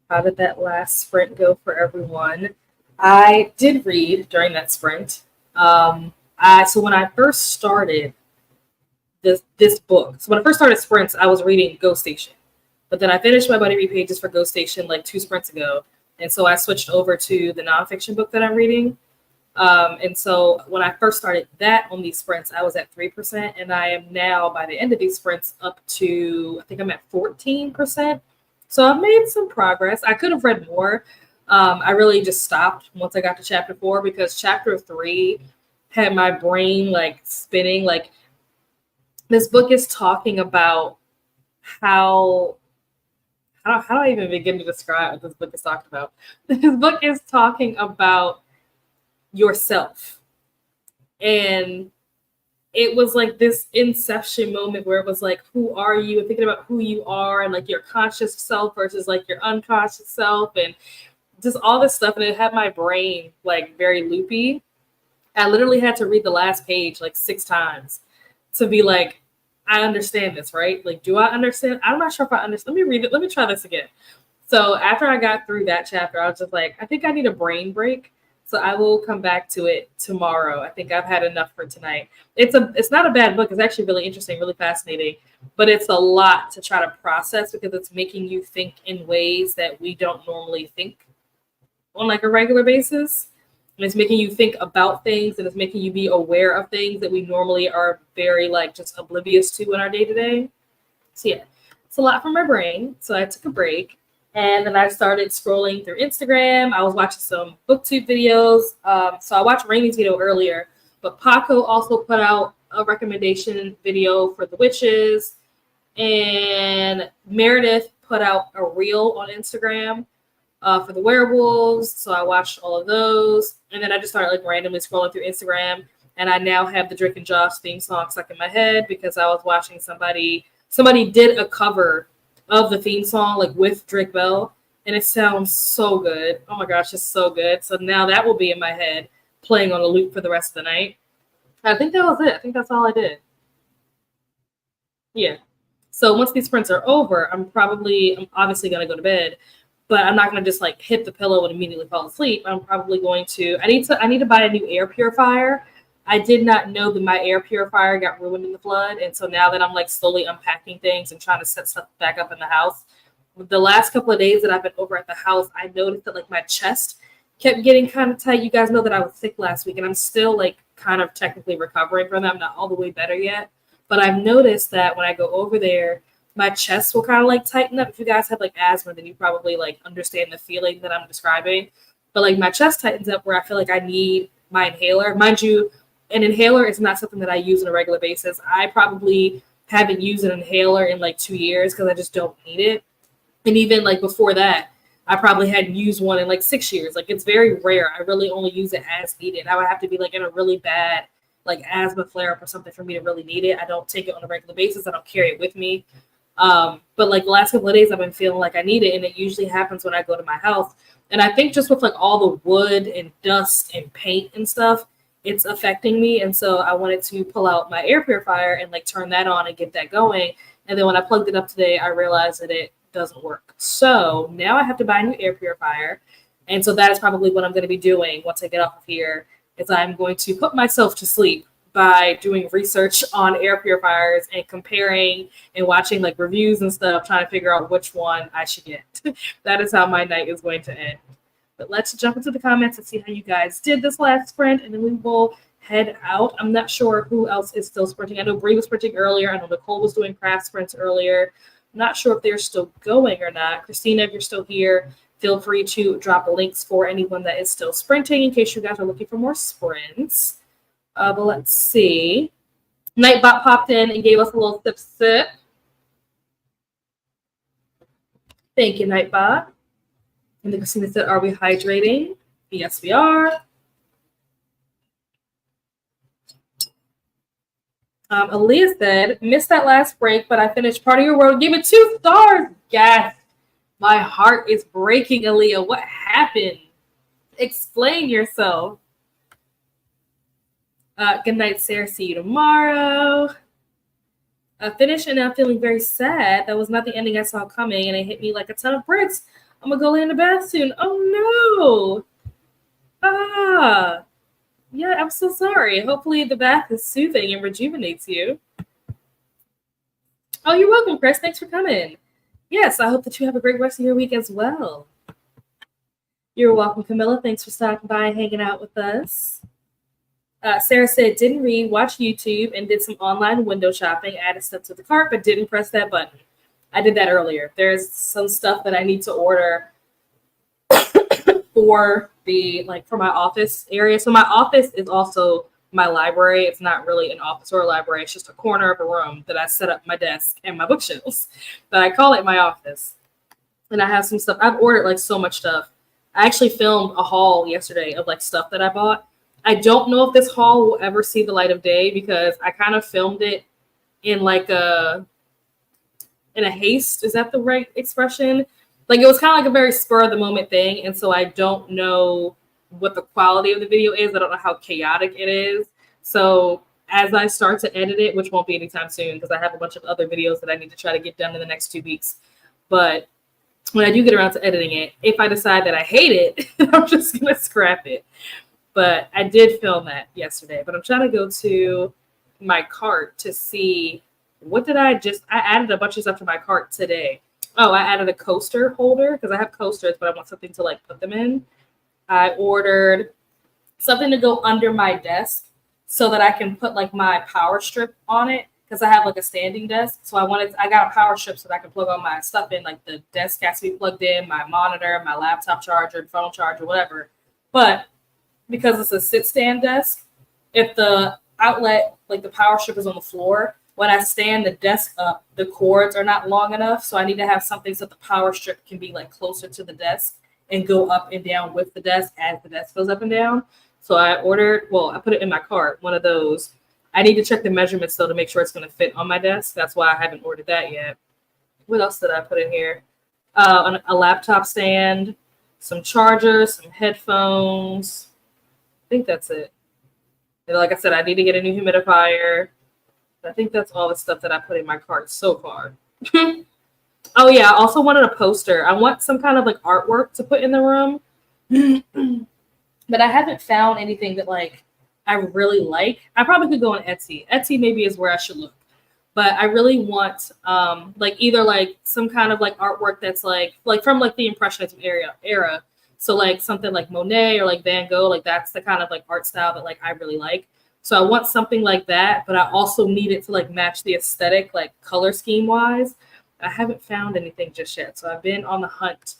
How did that last sprint go for everyone? I did read during that sprint. So when I first started this book, so when I first started sprints, I was reading Ghost Station, but then I finished my Buddy Read pages for Ghost Station like 2 sprints ago, and so I switched over to the nonfiction book that I'm reading. And so when I first started that on these sprints, I was at 3%, and I am now by the end of these sprints up to, I think I'm at 14%. So I've made some progress. I could have read more. I really just stopped once I got to chapter 4 because chapter 3 had my brain like spinning. Like this book is talking about how how do I even begin to describe what this book is talking about? This book is talking about yourself. And it was like this inception moment where it was like, who are you? And thinking about who you are and like your conscious self versus like your unconscious self and just all this stuff. And it had my brain like very loopy. I literally had to read the last page like 6 times to be like, I understand this, right? Like, do I understand? I'm not sure if I understand. Let me read it. Let me try this again. So after I got through that chapter, I was just like, I think I need a brain break. So I will come back to it tomorrow. I think I've had enough for tonight. It's not a bad book. It's actually really interesting, really fascinating, but it's a lot to try to process because it's making you think in ways that we don't normally think on like a regular basis. And it's making you think about things and it's making you be aware of things that we normally are very like just oblivious to in our day to day. So yeah, it's a lot for my brain. So I took a break and then I started scrolling through Instagram. I was watching some booktube videos. So I watched Rainey's video earlier, but Paco also put out a recommendation video for the witches, and Meredith put out a reel on Instagram for the werewolves. So I watched all of those. And then I just started like randomly scrolling through Instagram. And I now have the Drake and Josh theme song stuck in my head because I was watching somebody did a cover of the theme song like with Drake Bell. And it sounds so good. Oh my gosh, it's so good. So now that will be in my head playing on a loop for the rest of the night. I think that was it. I think that's all I did. Yeah. So once these sprints are over, I'm obviously going to go to bed, but I'm not going to just like hit the pillow and immediately fall asleep. I'm probably going to, I need to buy a new air purifier. I did not know that my air purifier got ruined in the flood. And so now that I'm like slowly unpacking things and trying to set stuff back up in the house, the last couple of days that I've been over at the house, I noticed that like my chest kept getting kind of tight. You guys know that I was sick last week and I'm still like kind of technically recovering from that. I'm not all the way better yet, but I've noticed that when I go over there, my chest will kind of like tighten up. If you guys have like asthma, then you probably like understand the feeling that I'm describing. But like my chest tightens up where I feel like I need my inhaler. Mind you, an inhaler is not something that I use on a regular basis. I probably haven't used an inhaler in like 2 years because I just don't need it. And even like before that, I probably hadn't used one in like 6 years. Like it's very rare. I really only use it as needed. I would have to be like in a really bad like asthma flare up or something for me to really need it. I don't take it on a regular basis. I don't carry it with me. But like the last couple of days, I've been feeling like I need it, and it usually happens when I go to my house. And I think just with like all the wood and dust and paint and stuff, it's affecting me. And so I wanted to pull out my air purifier and like turn that on and get that going. And then when I plugged it up today, I realized that it doesn't work. So now I have to buy a new air purifier. And so that is probably what I'm going to be doing once I get off of here, is I'm going to put myself to sleep by doing research on air purifiers and comparing and watching like reviews and stuff, trying to figure out which one I should get. That is how my night is going to end. But let's jump into the comments and see how you guys did this last sprint, and then we will head out. I'm not sure who else is still sprinting. I know Bree was sprinting earlier. I know Nicole was doing craft sprints earlier. I'm not sure if they're still going or not. Christina, if you're still here, feel free to drop links for anyone that is still sprinting in case you guys are looking for more sprints. But let's see. Nightbot popped in and gave us a little sip. Thank you, Nightbot. And then Christina said, are we hydrating? Yes, we are. Aaliyah said, missed that last break, but I finished Part of Your World. Give it 2 stars. Yes. My heart is breaking, Aaliyah. What happened? Explain yourself. Good night, Sarah. See you tomorrow. I finished and I'm feeling very sad. That was not the ending I saw coming, and it hit me like a ton of bricks. I'm gonna go lay in the bath soon. Oh no! Ah, yeah, I'm so sorry. Hopefully the bath is soothing and rejuvenates you. Oh, you're welcome, Chris. Thanks for coming. Yes, I hope that you have a great rest of your week as well. You're welcome, Camilla. Thanks for stopping by and hanging out with us. Sarah said, didn't read, watched YouTube, and did some online window shopping. Added stuff to the cart, but didn't press that button. I did that earlier. There's some stuff that I need to order for my office area. So my office is also my library. It's not really an office or a library. It's just a corner of a room that I set up my desk and my bookshelves. But I call it my office. And I have some stuff. I've ordered like so much stuff. I actually filmed a haul yesterday of like stuff that I bought. I don't know if this haul will ever see the light of day because I kind of filmed it in like a haste. Is that the right expression? Like it was kind of like a very spur of the moment thing. And so I don't know what the quality of the video is. I don't know how chaotic it is. So as I start to edit it, which won't be anytime soon because I have a bunch of other videos that I need to try to get done in the next 2 weeks. But when I do get around to editing it, if I decide that I hate it, I'm just going to scrap it. But I did film that yesterday. But I'm trying to go to my cart to see what did I added a bunch of stuff to my cart today. Oh, I added a coaster holder because I have coasters, but I want something to like put them in. I ordered something to go under my desk so that I can put like my power strip on it because I have like a standing desk. So I got a power strip so that I can plug all my stuff in. Like the desk has to be plugged in, my monitor, my laptop charger, phone charger, whatever. But because it's a sit stand desk, if the outlet, like the power strip is on the floor, when I stand the desk up, the cords are not long enough. So I need to have something so the power strip can be like closer to the desk and go up and down with the desk as the desk goes up and down. So I put it in my cart, one of those. I need to check the measurements though to make sure it's going to fit on my desk. That's why I haven't ordered that yet. What else did I put in here? A laptop stand, some chargers, some headphones. I think that's it. And like I said, I need to get a new humidifier. I think that's all the stuff that I put in my cart so far. Oh yeah, I also wanted a poster. I want some kind of like artwork to put in the room. But I haven't found anything that like I really like. I probably could go on Etsy. Etsy maybe is where I should look. But I really want like either like some kind of like artwork that's like from like the Impressionism era. So like something like Monet or like Van Gogh, like that's the kind of like art style that like I really like. So I want something like that, but I also need it to like match the aesthetic, like color scheme wise. I haven't found anything just yet. So I've been on the hunt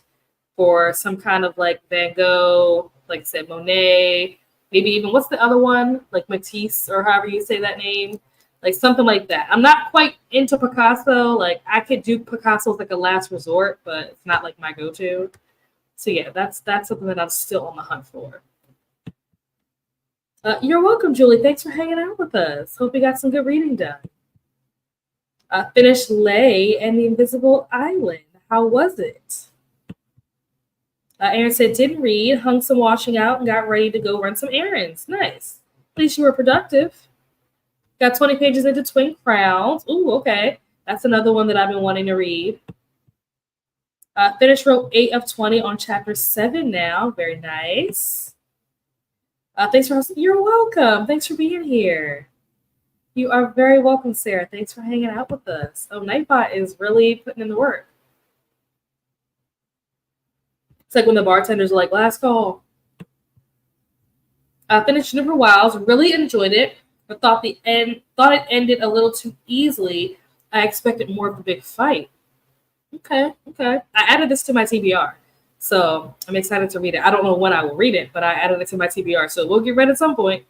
for some kind of like Van Gogh, like I said, Monet, maybe even what's the other one? Like Matisse or however you say that name. Like something like that. I'm not quite into Picasso. Like I could do Picasso as like a last resort, but it's not like my go-to. So yeah, that's something that I'm still on the hunt for. You're welcome, Julie. Thanks for hanging out with us. Hope you got some good reading done. Finished Lay and the Invisible Island. How was it? Aaron said, didn't read, hung some washing out, and got ready to go run some errands. Nice. At least you were productive. Got 20 pages into Twin Crowns. Ooh, okay. That's another one that I've been wanting to read. Finished row 8 of 20 on chapter 7 now. Very nice. Thanks for hosting. You're welcome. Thanks for being here. You are very welcome, Sarah. Thanks for hanging out with us. Oh, Nightbot is really putting in the work. It's like when the bartenders are like, last call. Finished Jennifer Wiles. Really enjoyed it, but thought it ended a little too easily. I expected more of a big fight. Okay. I added this to my TBR, so I'm excited to read it. I don't know when I will read it, but I added it to my TBR, so we'll get read at some point.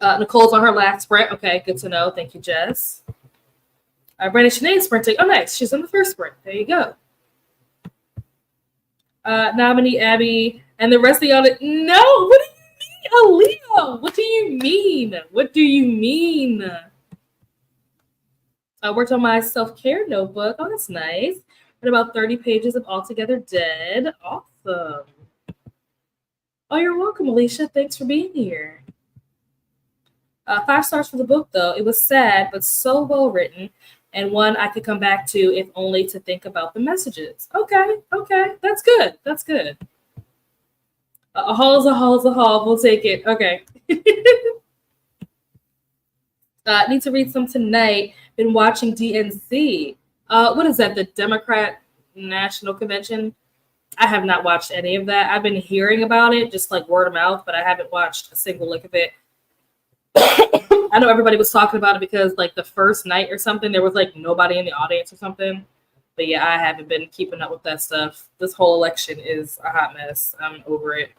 Nicole's on her last sprint. Okay, good to know. Thank you, Jess. Brandon Sinead's sprinting. Oh, nice. She's in the first sprint. There you go. Nominee Abby and the rest of y'all. No, what do you mean, Aaliyah? What do you mean? What do you mean? I worked on my self-care notebook. Oh, that's nice. And about 30 pages of Altogether Dead. Awesome. Oh, you're welcome, Alicia. Thanks for being here. 5 stars for the book, though. It was sad, but so well written, and one I could come back to if only to think about the messages. Okay, that's good. That's good. A haul is a haul is a haul. We'll take it. Okay. Need to read some tonight. Been watching DNC. What is that? The Democrat National Convention? I have not watched any of that. I've been hearing about it, just like word of mouth, but I haven't watched a single lick of it. I know everybody was talking about it because like the first night or something, there was like nobody in the audience or something. But yeah, I haven't been keeping up with that stuff. This whole election is a hot mess. I'm over it.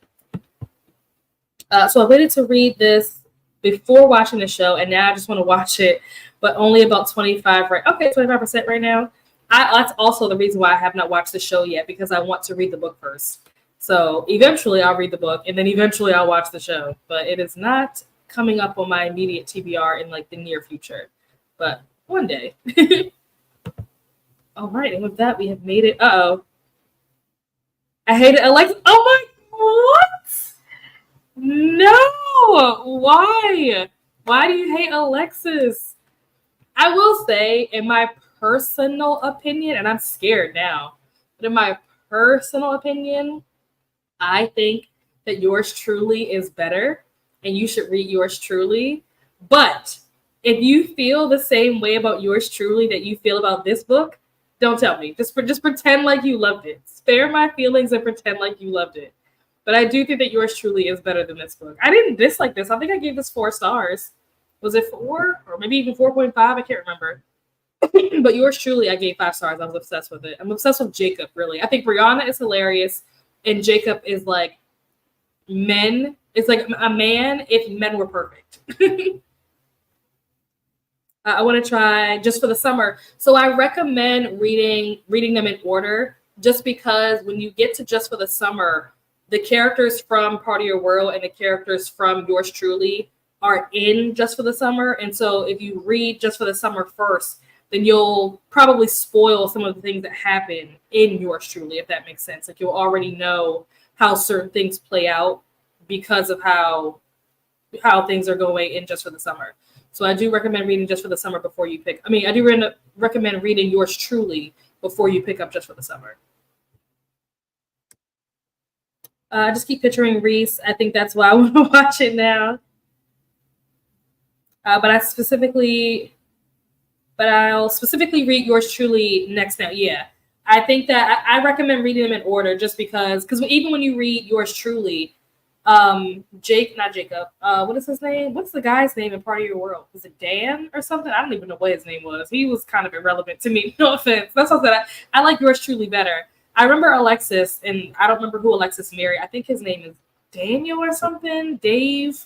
So I waited to read this before watching the show, and now I just want to watch it, but only about 25, right? Okay, 25% right now. That's also the reason why I have not watched the show yet, because I want to read the book first. So eventually I'll read the book, and then eventually I'll watch the show. But it is not coming up on my immediate TBR in like the near future, but one day. All right, and with that, we have made it. Uh-oh. I hate it. Alexa. Oh my, what? No! Why? Why do you hate Alexis? I will say, in my personal opinion, and I'm scared now, but in my personal opinion, I think that yours truly is better, and you should read yours truly. But if you feel the same way about yours truly that you feel about this book, don't tell me. Just pretend like you loved it. Spare my feelings and pretend like you loved it. But I do think that yours truly is better than this book. I didn't dislike this. I think I gave this 4 stars. Was it 4 or maybe even 4.5? I can't remember. But yours truly, I gave 5 stars. I was obsessed with it. I'm obsessed with Jacob, really. I think Brianna is hilarious, and Jacob is like men. It's like a man if men were perfect. I want to try Just for the Summer. So I recommend reading them in order, just because when you get to Just for the Summer, the characters from Part of Your World and the characters from Yours Truly are in Just for the Summer. And so if you read Just for the Summer first, then you'll probably spoil some of the things that happen in Yours Truly, if that makes sense. Like you'll already know how certain things play out because of how things are going in Just for the Summer. So I do recommend reading Just for the Summer before you pick. I do recommend reading Yours Truly before you pick up Just for the Summer. I just keep picturing Reese. I think that's why I want to watch it now. But I'll specifically read Yours Truly next now. Yeah. I think that I recommend reading them in order, just because even when you read Yours Truly, not Jacob. What is his name? What's the guy's name in Part of Your World? Was it Dan or something? I don't even know what his name was. He was kind of irrelevant to me. No offense. That's what I like Yours Truly better. I remember Alexis, and I don't remember who Alexis married. I think his name is Daniel or something. Dave.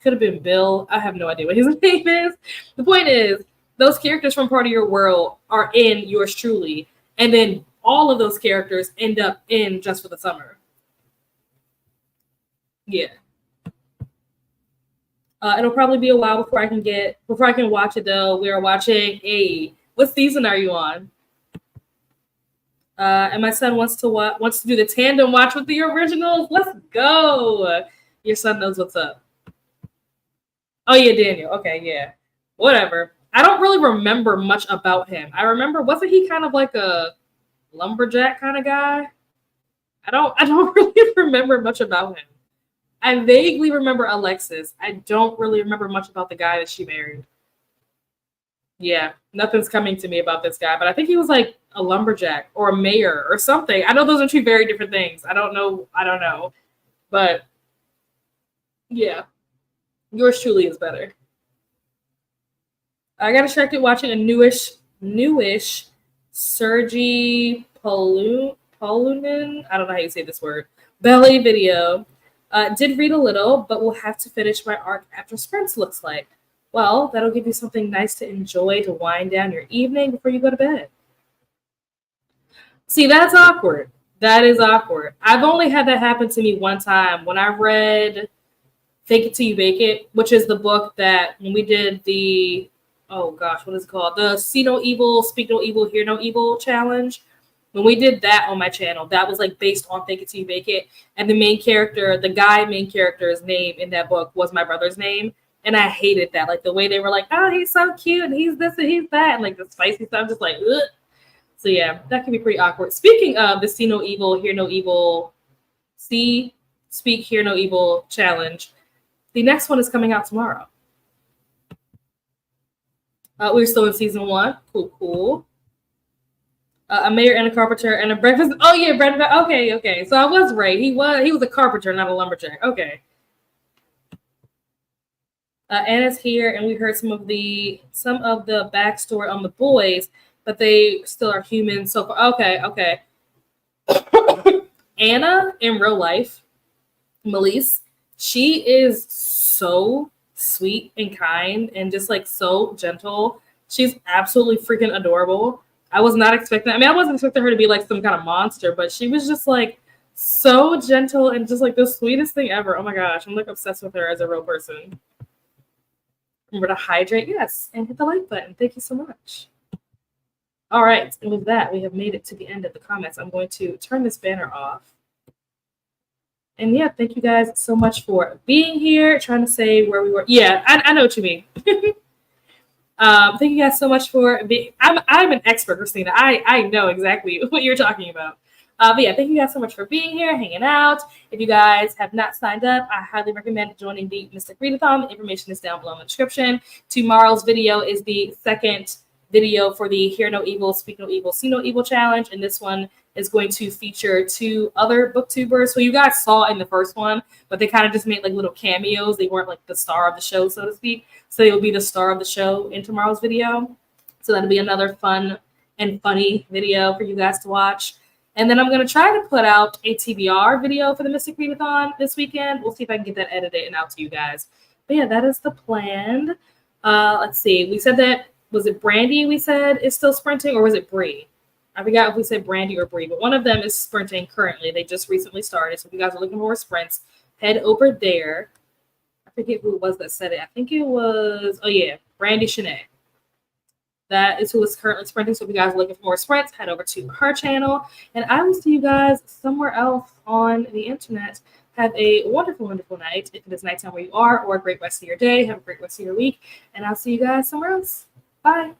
Could have been Bill. I have no idea what his name is. The point is, those characters from Part of Your World are in Yours Truly, and then all of those characters end up in Just for the Summer. Yeah. It'll probably be a while before I can watch it, though. We are watching what season are you on? And my son wants to do the tandem watch with the originals. Let's go. Your son knows what's up. Oh yeah, Daniel. Okay, yeah. Whatever. I don't really remember much about him. I remember, wasn't he kind of like a lumberjack kind of guy? I don't really remember much about him. I vaguely remember Alexis. I don't really remember much about the guy that she married. Yeah, nothing's coming to me about this guy, but I think he was like a lumberjack or a mayor or something. I know those are two very different things. I don't know. But yeah, Yours Truly is better. I got distracted watching a newish Sergey Polunin, I don't know how you say this word, ballet video. Did read a little, but will have to finish my arc after sprints, looks like. Well, that'll give you something nice to enjoy to wind down your evening before you go to bed. See, that's awkward. That is awkward. I've only had that happen to me one time when I read Fake It Till You Bake It, which is the book that when we did the, oh gosh, what is it called? The See No Evil, Speak No Evil, Hear No Evil challenge. When we did that on my channel, that was like based on Fake It Till You Bake It. And the main character's name in that book was my brother's name. And I hated that. Like the way they were like, oh, he's so cute and he's this and he's that. And like the spicy stuff, just like, ugh. So yeah, that can be pretty awkward. Speaking of the see no evil, hear no evil, see, speak, hear no evil challenge, the next one is coming out tomorrow. We're still in season 1. Cool. A mayor and a carpenter and a breakfast. Oh yeah, bread. Okay. So I was right. He was a carpenter, not a lumberjack. Okay. Anna's here, and we heard some of the backstory on the boys, but they still are human so far. Okay. Anna in real life, Melise, she is so sweet and kind and just like so gentle. She's absolutely freaking adorable. I was not expecting. I mean, I wasn't expecting her to be like some kind of monster, but she was just like so gentle and just like the sweetest thing ever. Oh my gosh, I'm like obsessed with her as a real person. Remember to hydrate, yes, and hit the like button. Thank you so much. All right, and with that, we have made it to the end of the comments. I'm going to turn this banner off. And yeah, thank you guys so much for being here. Trying to say where we were. Yeah, I know what you mean. Thank you guys so much for being. I'm an expert, Christina. I know exactly what you're talking about. But yeah, thank you guys so much for being here, hanging out. If you guys have not signed up, I highly recommend joining the Mystic READATHON. The information is down below in the description. Tomorrow's video is the second video for the Hear No Evil, Speak No Evil, See No Evil challenge. And this one is going to feature 2 other booktubers who you guys saw in the first one, but they kind of just made like little cameos. They weren't like the star of the show, so to speak. So they will be the star of the show in tomorrow's video. So that'll be another fun and funny video for you guys to watch. And then I'm going to try to put out a TBR video for the Mystic Readathon this weekend. We'll see if I can get that edited and out to you guys. But yeah, that is the plan. Let's see. We said that, was it Brandy we said is still sprinting, or was it Bree? I forgot if we said Brandy or Bree, but one of them is sprinting currently. They just recently started. So if you guys are looking for more sprints, head over there. I forget who it was that said it. I think it was, oh yeah, Brandy Shanae. That is who is currently sprinting. So if you guys are looking for more sprints, head over to her channel. And I will see you guys somewhere else on the internet. Have a wonderful, wonderful night. If it is nighttime where you are, or a great rest of your day. Have a great rest of your week. And I'll see you guys somewhere else. Bye.